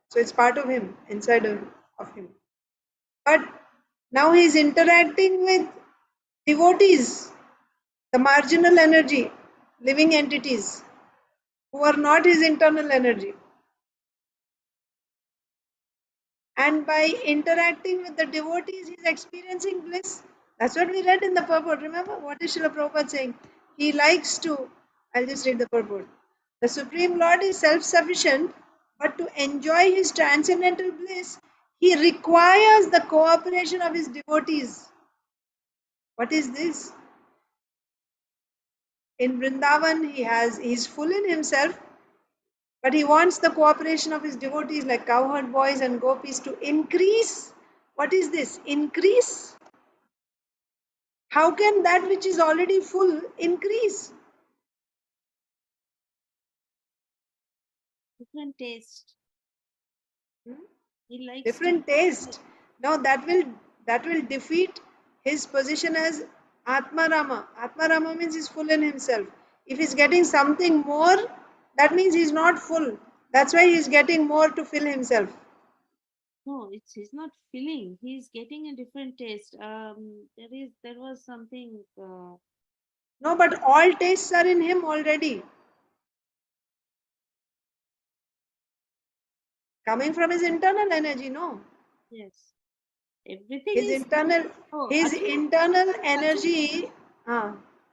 [SPEAKER 1] So it's part of him, inside of him. But now he is interacting with devotees, the marginal energy, living entities who are not his internal energy. And by interacting with the devotees, he is experiencing bliss. That's what we read in the purport. Remember what is Srila Prabhupada saying? He likes to, I'll just read the purport. The Supreme Lord is self-sufficient, but to enjoy his transcendental bliss, He requires the cooperation of his devotees. What is this? In Vrindavan, he's full in himself, but he wants the cooperation of his devotees like cowherd boys and gopis to increase. What is this? Increase? How can that which is already full increase?
[SPEAKER 7] Different taste. He likes
[SPEAKER 1] Different taste. No, that will defeat his position as Atmarama. Atmarama means he's full in himself. If he's getting something more, that means he's not full. That's why he's getting more to fill himself.
[SPEAKER 7] No, he's not filling. He's getting a different taste. There was something.
[SPEAKER 1] No, but all tastes are in him already. Coming from his internal energy, no?
[SPEAKER 7] Yes. Everything
[SPEAKER 1] His
[SPEAKER 7] is
[SPEAKER 1] internal energy.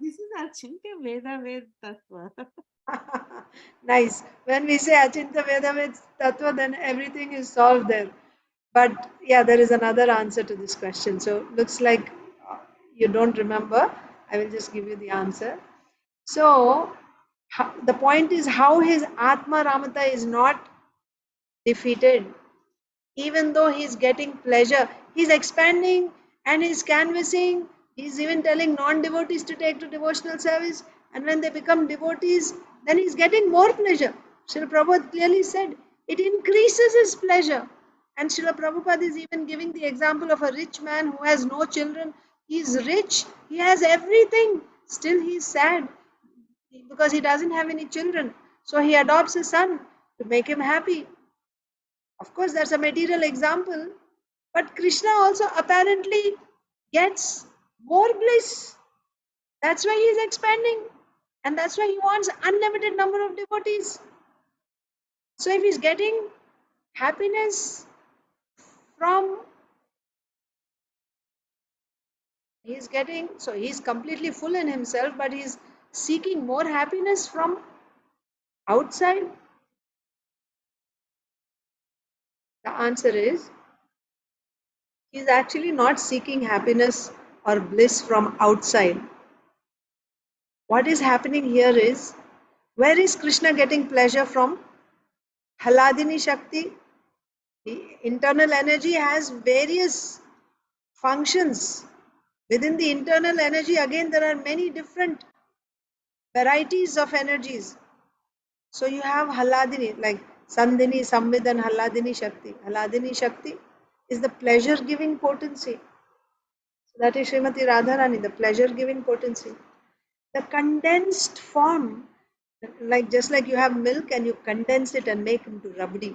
[SPEAKER 7] This is Achintya Veda Ved Tattva.
[SPEAKER 1] Nice. When we say Achintya Veda Ved Tattva, then everything is solved there. But yeah, there is another answer to this question. So looks like you don't remember. I will just give you the answer. So the point is how his Atma Ramata is not defeated. Even though he's getting pleasure, he's expanding and he's canvassing. He's even telling non-devotees to take to devotional service. And when they become devotees, then he's getting more pleasure. Srila Prabhupada clearly said, it increases his pleasure. And Srila Prabhupada is even giving the example of a rich man who has no children. He's rich, he has everything. Still he's sad because he doesn't have any children. So he adopts a son to make him happy. Of course, that's a material example, but Krishna also apparently gets more bliss. That's why he is expanding, and that's why he wants unlimited number of devotees. So if he's getting happiness from, he's completely full in himself, but he's seeking more happiness from outside. The answer is, he's actually not seeking happiness or bliss from outside. What is happening here is, where is Krishna getting pleasure from? Haladini Shakti. The internal energy has various functions. Within the internal energy, again, there are many different varieties of energies. So you have Haladini, like Sandhini, Samvidan, Haladini Shakti. Haladini Shakti is the pleasure-giving potency. So that is Srimati Radharani, the pleasure-giving potency. The condensed form, just like you have milk and you condense it and make into rabdi.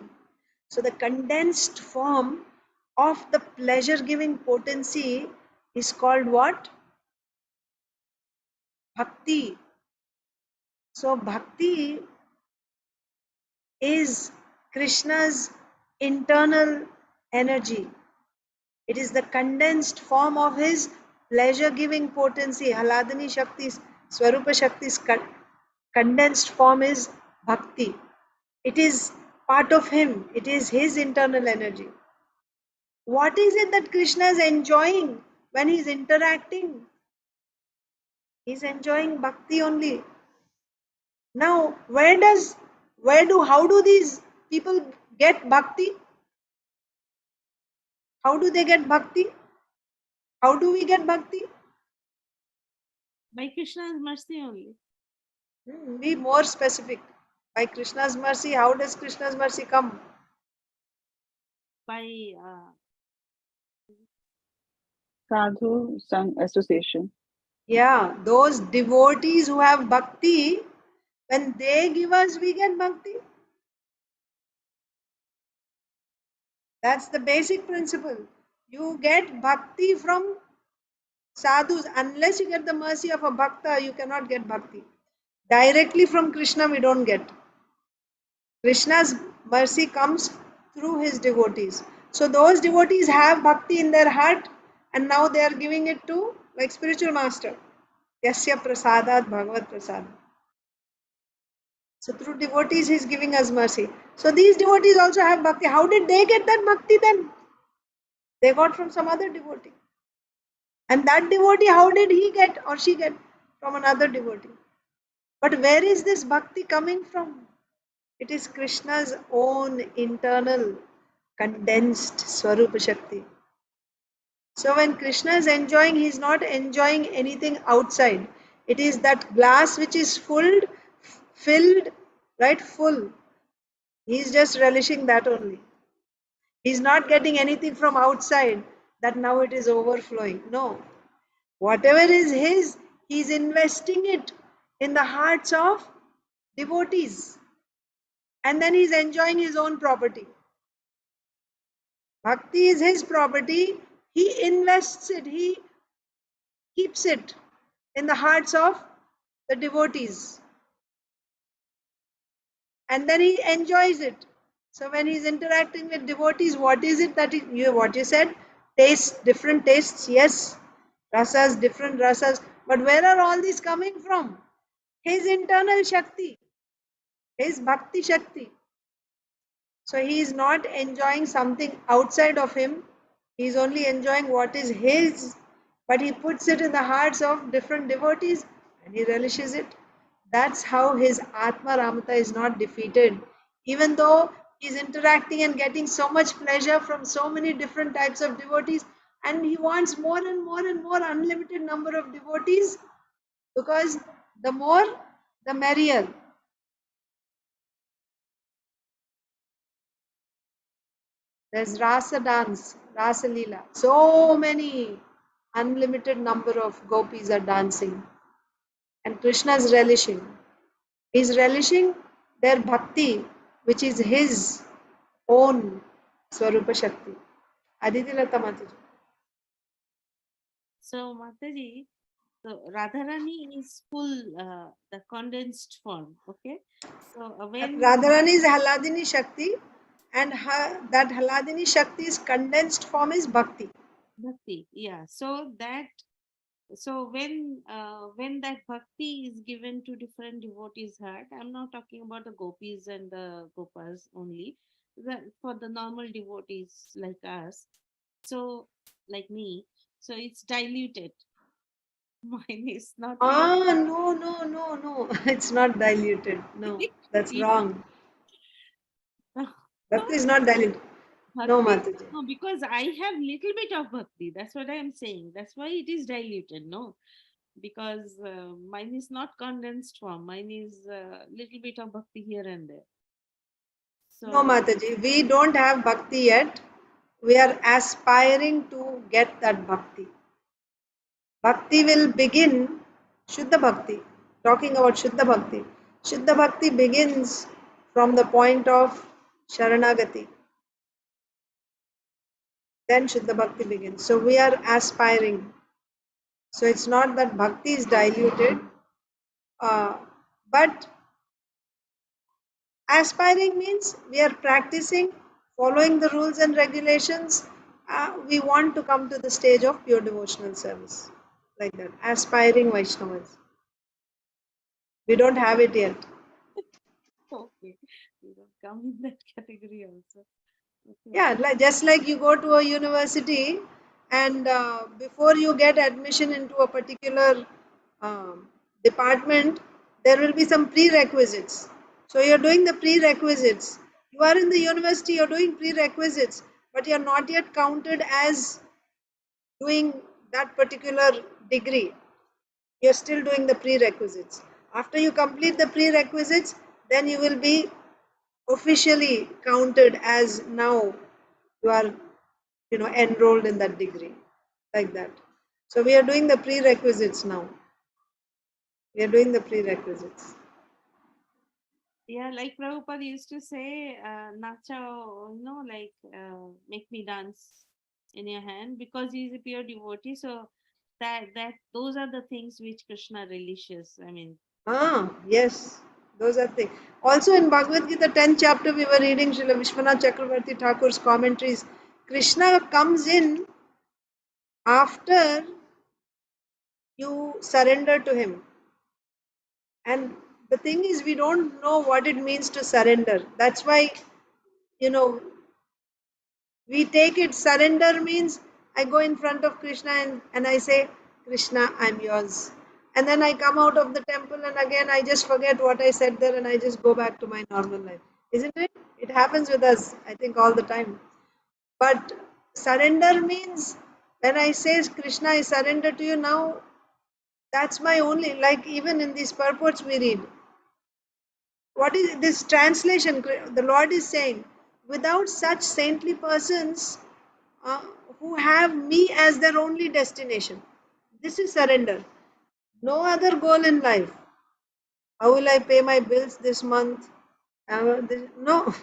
[SPEAKER 1] So the condensed form of the pleasure-giving potency is called what? Bhakti. So bhakti is Krishna's internal energy. It is the condensed form of his pleasure-giving potency. Haladini Shakti's, Swarupa Shakti's condensed form is bhakti. It is part of him. It is his internal energy. What is it that Krishna is enjoying when he's interacting? He's enjoying bhakti only. Now, how do these people get bhakti? How do they get bhakti? How do we get bhakti?
[SPEAKER 7] By Krishna's mercy only.
[SPEAKER 1] Be more specific. By Krishna's mercy, how does Krishna's mercy come?
[SPEAKER 7] By
[SPEAKER 2] Sadhu Sangh Association.
[SPEAKER 1] Yeah, those devotees who have bhakti, when they give us, we get bhakti. That's the basic principle. You get bhakti from sadhus. Unless you get the mercy of a bhakta, you cannot get bhakti. Directly from Krishna, we don't get. Krishna's mercy comes through his devotees. So those devotees have bhakti in their heart, and now they are giving it to like spiritual master. Yasya prasadat Bhagavad prasad. So through devotees, he is giving us mercy. So these devotees also have bhakti. How did they get that bhakti then? They got from some other devotee. And that devotee, how did he get or she get? From another devotee. But where is this bhakti coming from? It is Krishna's own internal condensed Swarupa Shakti. So when Krishna is enjoying, he is not enjoying anything outside. It is that glass which is filled, right? Full. He is just relishing that only. He is not getting anything from outside that now it is overflowing. No. Whatever is his, he is investing it in the hearts of devotees. And then he is enjoying his own property. Bhakti is his property. He invests it. He keeps it in the hearts of the devotees. And then he enjoys it. So when he's interacting with devotees, what is it that what you said? Tastes, different tastes, yes. Rasas, different rasas. But where are all these coming from? His internal Shakti, his Bhakti Shakti. So he is not enjoying something outside of him. He is only enjoying what is his, but he puts it in the hearts of different devotees and he relishes it. That's how his Atma Ramata is not defeated. Even though he is interacting and getting so much pleasure from so many different types of devotees, and he wants more and more and more unlimited number of devotees, because the more, the merrier. There's Rasa dance, Rasa Leela. So many unlimited number of gopis are dancing. And Krishna is relishing. He's relishing their bhakti, which is his own Swarupa Shakti. Aditi Lata Mataji.
[SPEAKER 7] So, Mataji, so Radharani is full, the condensed form, okay? So, when
[SPEAKER 1] Radharani is Haladini Shakti, and that Haladini Shakti's condensed form is Bhakti.
[SPEAKER 7] Bhakti, yeah. So when that bhakti is given to different devotees' heart, I'm not talking about the gopis and the gopas only, for the normal devotees like us, so like me, so it's diluted. Mine is not.
[SPEAKER 1] No. It's not diluted. No, that's wrong. Bhakti is not diluted. No,
[SPEAKER 7] Bhakti,
[SPEAKER 1] Mataji.
[SPEAKER 7] no, because I have little bit of bhakti. That's what I am saying. That's why it is diluted. No, because mine is not condensed form. Mine is little bit of bhakti here and there.
[SPEAKER 1] No,
[SPEAKER 7] So
[SPEAKER 1] Mataji, we don't have bhakti yet. We are aspiring to get that bhakti. Bhakti will begin, Shuddha Bhakti, talking about Shuddha Bhakti. Shuddha Bhakti begins from the point of Sharanagati. Then Shuddha Bhakti begins. So we are aspiring. So it's not that bhakti is diluted, but aspiring means we are practicing, following the rules and regulations. We want to come to the stage of pure devotional service. Like that. Aspiring Vaishnavas. We don't have it yet.
[SPEAKER 7] okay, you don't come in that category also. Okay.
[SPEAKER 1] Yeah, just like you go to a university and before you get admission into a particular department, there will be some prerequisites. So you're doing the prerequisites. You are in the university, you're doing prerequisites, but you're not yet counted as doing that particular degree. You're still doing the prerequisites. After you complete the prerequisites, then you will be officially counted as now you are enrolled in that degree, like that. So we are doing the prerequisites now. We are doing the prerequisites.
[SPEAKER 7] Yeah, like Prabhupada used to say, Nacha, like make me dance in your hand, because he's a pure devotee. So that those are the things which Krishna relishes. I mean,
[SPEAKER 1] Yes, those are things. Also in Bhagavad Gita 10th chapter, we were reading Srila Vishwanath Chakravarti Thakur's commentaries. Krishna comes in after you surrender to him. And the thing is, we don't know what it means to surrender. That's why, We take it, surrender means I go in front of Krishna and I say, Krishna, I'm yours. And then I come out of the temple and again I just forget what I said there and I just go back to my normal life. Isn't it? It happens with us, I think, all the time. But surrender means when I say, Krishna, I surrender to you now, that's my only, like even in these purports we read. What is this translation? The Lord is saying, without such saintly persons uh, who have me as their only destination. This is surrender. No other goal in life. How will I pay my bills this month? No,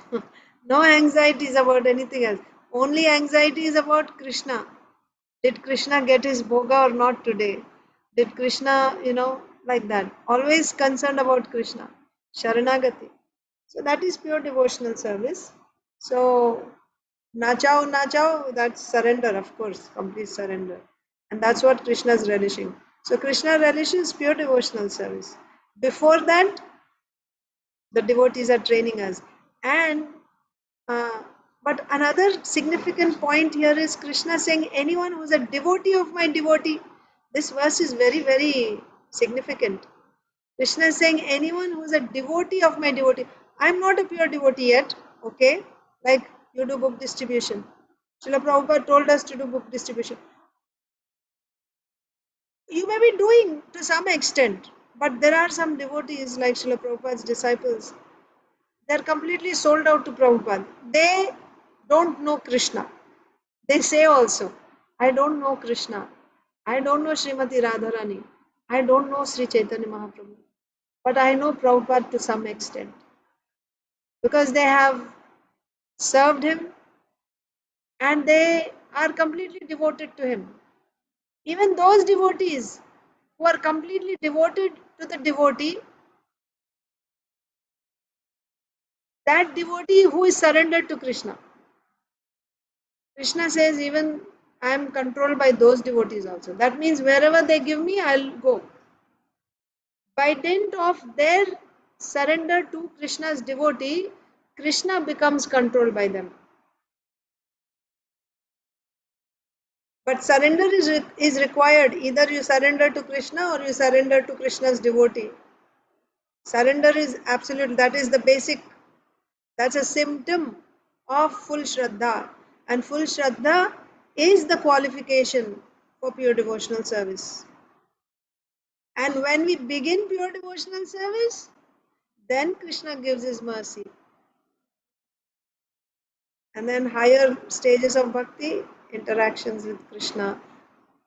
[SPEAKER 1] no anxieties about anything else. Only anxiety is about Krishna. Did Krishna get his bhoga or not today? Did Krishna, like that. Always concerned about Krishna. Sharanagati. So that is pure devotional service. So nachao, that's surrender, of course, complete surrender. And that's what Krishna is relishing. So Krishna relishes pure devotional service. Before that, the devotees are training us. And uh, but another significant point here is Krishna saying, anyone who is a devotee of my devotee. This verse is very, very significant. Krishna is saying, anyone who is a devotee of my devotee. I'm not a pure devotee yet, okay? Like you do book distribution. Srila Prabhupada told us to do book distribution. You may be doing to some extent, but there are some devotees like Srila Prabhupada's disciples. They're completely sold out to Prabhupada. They don't know Krishna. They say also, I don't know Krishna. I don't know Srimati Radharani. I don't know Sri Chaitanya Mahaprabhu. But I know Prabhupada to some extent. Because they have served him and they are completely devoted to him. Even those devotees who are completely devoted to the devotee, that devotee who is surrendered to Krishna. Krishna says, even I am controlled by those devotees also. That means wherever they give me, I'll go. By dint of their surrender to Krishna's devotee, Krishna becomes controlled by them. But surrender is required. Either you surrender to Krishna or you surrender to Krishna's devotee. Surrender is absolute. That is the basic. That's a symptom of full Shraddha. And full Shraddha is the qualification for pure devotional service. And when we begin pure devotional service, then Krishna gives his mercy. And then higher stages of bhakti, interactions with Krishna.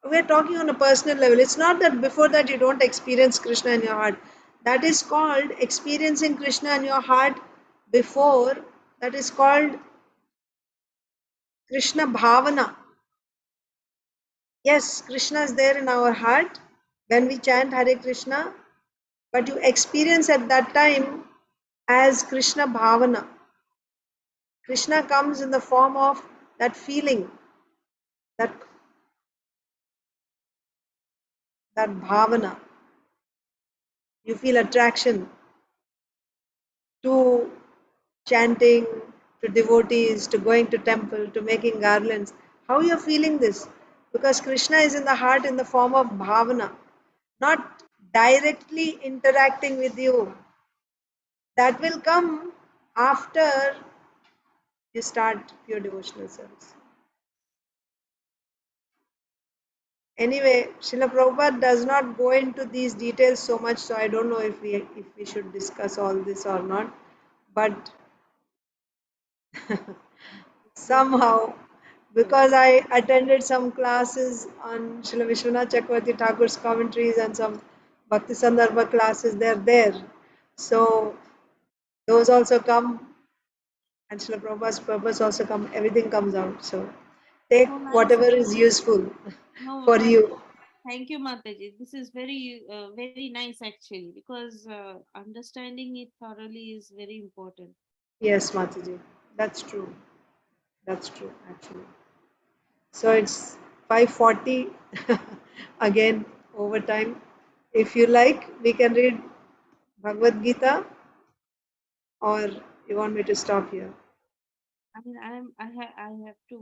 [SPEAKER 1] We're talking on a personal level. It's not that before that you don't experience Krishna in your heart. That is called experiencing Krishna in your heart before. That is called Krishna Bhavana. Yes, Krishna is there in our heart when we chant Hare Krishna, but you experience at that time as Krishna Bhavana. Krishna comes in the form of that feeling, that bhavana. You feel attraction to chanting, to devotees, to going to temple, to making garlands. How you are feeling this? Because Krishna is in the heart in the form of bhavana, not directly interacting with you. That will come after you start pure devotional service. Anyway, Srila Prabhupada does not go into these details so much, so I don't know if we should discuss all this or not. But somehow, because I attended some classes on Srila Vishwanath Chakravarti Thakur's commentaries and some Bhakti Sandarbha classes, they're there. So those also come, and Srila Prabhupada's purpose also come, everything comes out. So take whatever is useful for you.
[SPEAKER 7] Thank you, Mataji. This is very, very nice actually, because understanding it thoroughly is very important.
[SPEAKER 1] Yes, Mataji, that's true. That's true, actually. So it's 5:40 again overtime. If you like, we can read Bhagavad Gita, or you want me to stop here?
[SPEAKER 7] I mean, I have to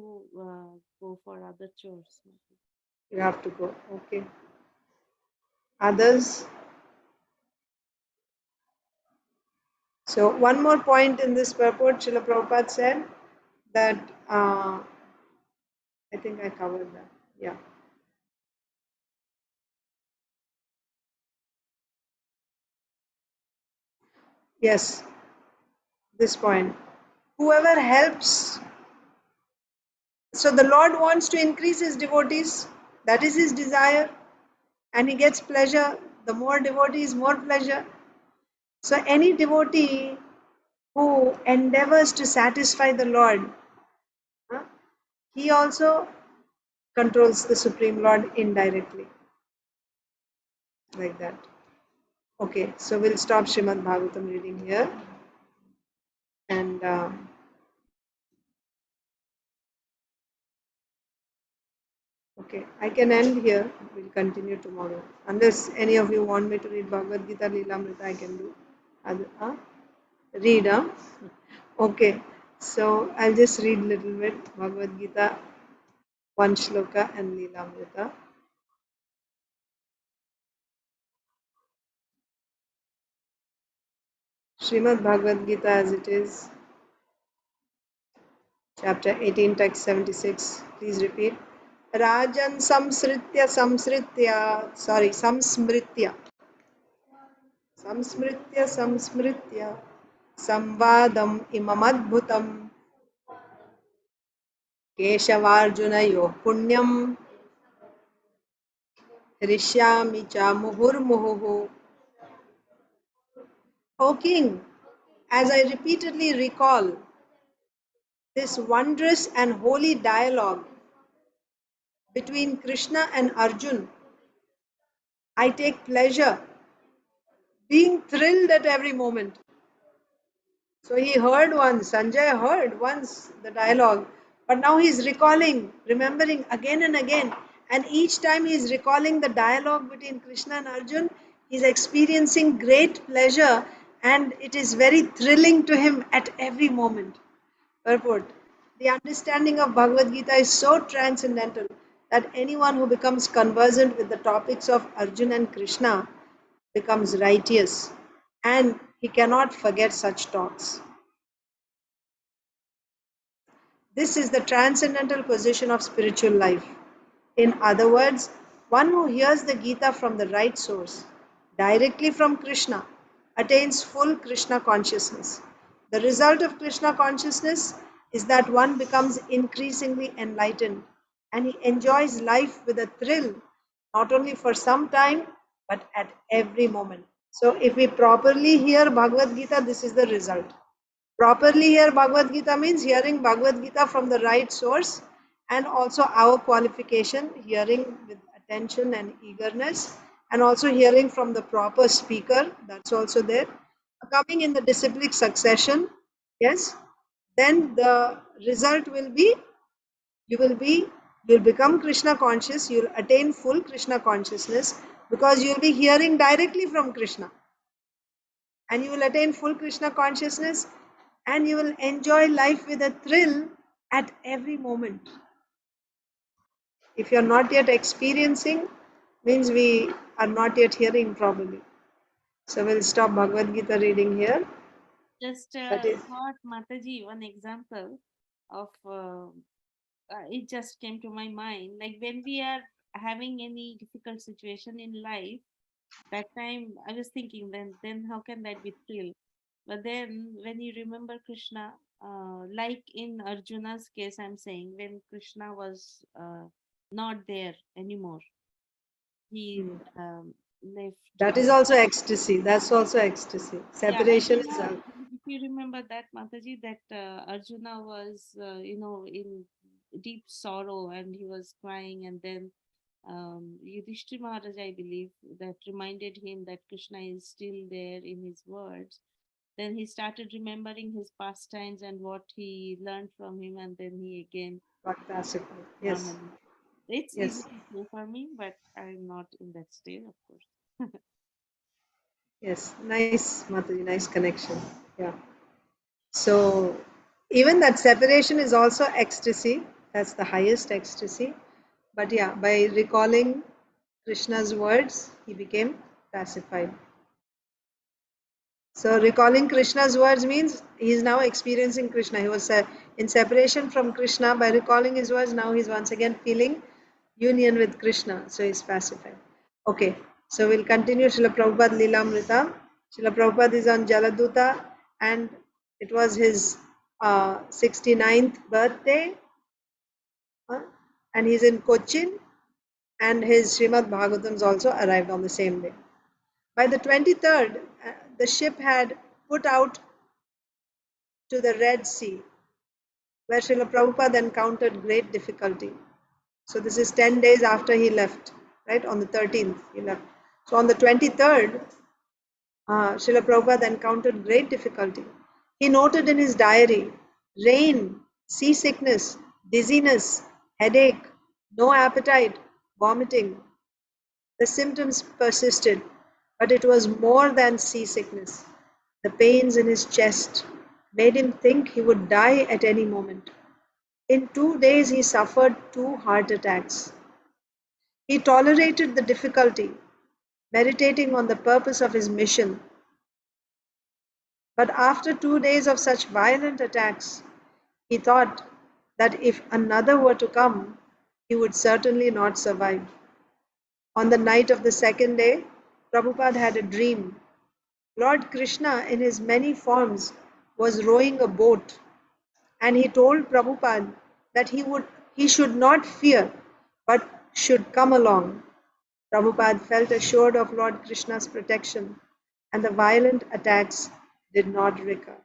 [SPEAKER 7] go for other chores.
[SPEAKER 1] You have to go. Okay. Others? So one more point in this purport, Srila Prabhupada said that I think I covered that. Yeah. Yes, this point. Whoever helps, so the Lord wants to increase his devotees. That is his desire. And he gets pleasure. The more devotees, more pleasure. So any devotee who endeavors to satisfy the Lord, he also controls the Supreme Lord indirectly. Like that. Okay, so we'll stop Srimad Bhagavatam reading here. And okay, I can end here. We'll continue tomorrow. Unless any of you want me to read Bhagavad Gita Leelamrita, I can do. Read, huh? Okay, so I'll just read a little bit Bhagavad Gita, one shloka and Leelamrita. Srimad Bhagavad Gita as it is, chapter 18, text 76. Please repeat. Rajan samsritya samsmritya संवादम इममद्भुतम केशवार्जुनयोः Punyam हृष्यामि च मुहुर्मुहुः. O King, as I repeatedly recall this wondrous and holy dialogue between Krishna and Arjun, I take pleasure, being thrilled at every moment. So he heard once, Sanjay heard once the dialogue, but now he's recalling, remembering again and again. And each time he's recalling the dialogue between Krishna and Arjun, he's experiencing great pleasure and it is very thrilling to him at every moment. Purport. The understanding of Bhagavad Gita is so transcendental that anyone who becomes conversant with the topics of Arjun and Krishna becomes righteous and he cannot forget such talks. This is the transcendental position of spiritual life. In other words, one who hears the Gita from the right source, directly from Krishna, attains full Krishna consciousness. The result of Krishna consciousness is that one becomes increasingly enlightened and he enjoys life with a thrill, not only for some time, but at every moment. So, if we properly hear Bhagavad Gita, this is the result. Properly hear Bhagavad Gita means hearing Bhagavad Gita from the right source and also our qualification, hearing with attention and eagerness, and also hearing from the proper speaker, that's also there. Coming in the disciplic succession, yes, then the result will be you'll become Krishna conscious, you'll attain full Krishna consciousness because you'll be hearing directly from Krishna. And you will attain full Krishna consciousness and you will enjoy life with a thrill at every moment. If you're not yet experiencing, means we are not yet hearing properly. So we'll stop Bhagavad Gita reading here.
[SPEAKER 7] Just
[SPEAKER 1] That is,
[SPEAKER 7] thought, Mataji, one example of it just came to my mind. Like when we are having any difficult situation in life, that time I was thinking, then how can that be thrill? But then when you remember Krishna, like in Arjuna's case, I'm saying when Krishna was not there anymore, he left.
[SPEAKER 1] that is also ecstasy. That's also ecstasy. Separation is
[SPEAKER 7] Arjuna, if you remember that, Mataji, that Arjuna was, in deep sorrow and he was crying, and then Yudhishthir Maharaj, I believe, that reminded him that Krishna is still there in his words. Then he started remembering his pastimes and what he learned from him, and then he again
[SPEAKER 1] fantastic. Yes.
[SPEAKER 7] normally. It's
[SPEAKER 1] Yes.
[SPEAKER 7] easy to say for me, but I'm not in that state, of course.
[SPEAKER 1] Yes. Nice, Mataji. Nice connection. Yeah. So Even that separation is also ecstasy. That's the highest ecstasy. But yeah, by recalling Krishna's words, he became pacified. So recalling Krishna's words means he is now experiencing Krishna. He was in separation from Krishna. By recalling his words, now he's once again feeling union with Krishna. So he's pacified. Okay, so we'll continue Srila Prabhupada Leelamrita. Srila Prabhupada is on Jaladuta and it was his 69th birthday. And he's in Cochin and his Srimad Bhagavatams also arrived on the same day. By the 23rd, the ship had put out to the Red Sea, where Srila Prabhupada encountered great difficulty. So this is 10 days after he left, right? On the 13th, he left. So on the 23rd, Srila Prabhupada encountered great difficulty. He noted in his diary, rain, seasickness, dizziness, headache, no appetite, vomiting. The symptoms persisted, but it was more than seasickness. The pains in his chest made him think he would die at any moment. In 2 days, he suffered 2 heart attacks. He tolerated the difficulty, meditating on the purpose of his mission. But after 2 days of such violent attacks, he thought that if another were to come, he would certainly not survive. On the night of the second day, Prabhupada had a dream. Lord Krishna, in his many forms, was rowing a boat, and he told Prabhupada that he should not fear, but should come along. Prabhupada felt assured of Lord Krishna's protection, and the violent attacks did not recur.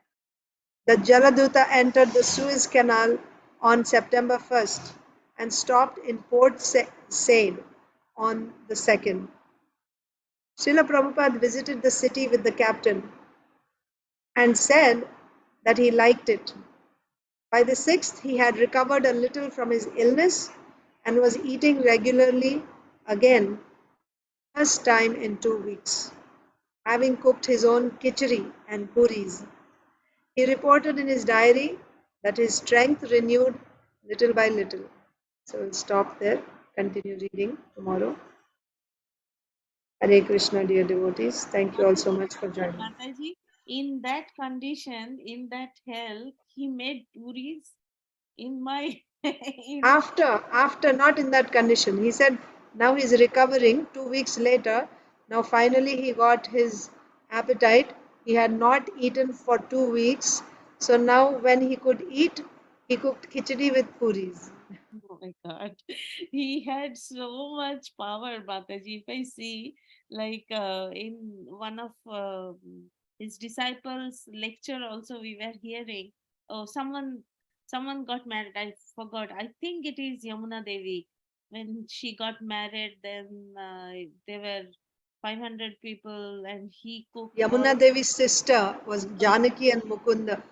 [SPEAKER 1] The Jaladuta entered the Suez Canal on September 1st and stopped in Port Said on the 2nd. Srila Prabhupada visited the city with the captain and said that he liked it. By the 6th, he had recovered a little from his illness and was eating regularly again, first time in 2 weeks, having cooked his own khichdi and puris. He reported in his diary that his strength renewed little by little. So we'll stop there, continue reading tomorrow. Hare Krishna, dear devotees. Thank you all so much for joining.
[SPEAKER 7] Mataji, in that condition, in that health, he made puris in my...
[SPEAKER 1] After, not in that condition. He said now he's recovering 2 weeks later. Now finally he got his appetite. He had not eaten for 2 weeks. So now when he could eat, he cooked khichdi with puris.
[SPEAKER 7] Oh my God. He had so much power, Mataji. If I see, like in one of his disciples' lecture also we were hearing, oh, someone got married. I forgot. I think it is Yamuna Devi. When she got married, then there were 500 people and he cooked
[SPEAKER 1] Yamuna Devi's sister was Janaki and Mukunda.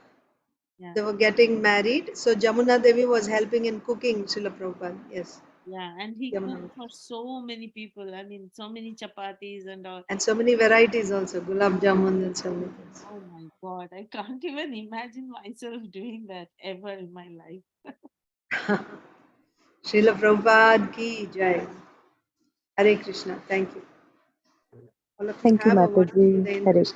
[SPEAKER 7] Yeah.
[SPEAKER 1] They were getting married. So Jamuna Devi was helping in cooking Srila Prabhupada. Yes.
[SPEAKER 7] Yeah, and he
[SPEAKER 1] Yamuna.
[SPEAKER 7] cooked for so many people. I mean, so many chapatis and all.
[SPEAKER 1] And so many varieties also. Gulab Jamun and so many things.
[SPEAKER 7] Oh my God, I can't even imagine myself doing that ever in my life.
[SPEAKER 1] Srila Prabhupada ki jai. Hare Krishna. Thank you. All of you
[SPEAKER 2] Thank you,
[SPEAKER 1] have a wonderful
[SPEAKER 2] Mataji.
[SPEAKER 1] day in
[SPEAKER 2] Hare
[SPEAKER 1] Krishna.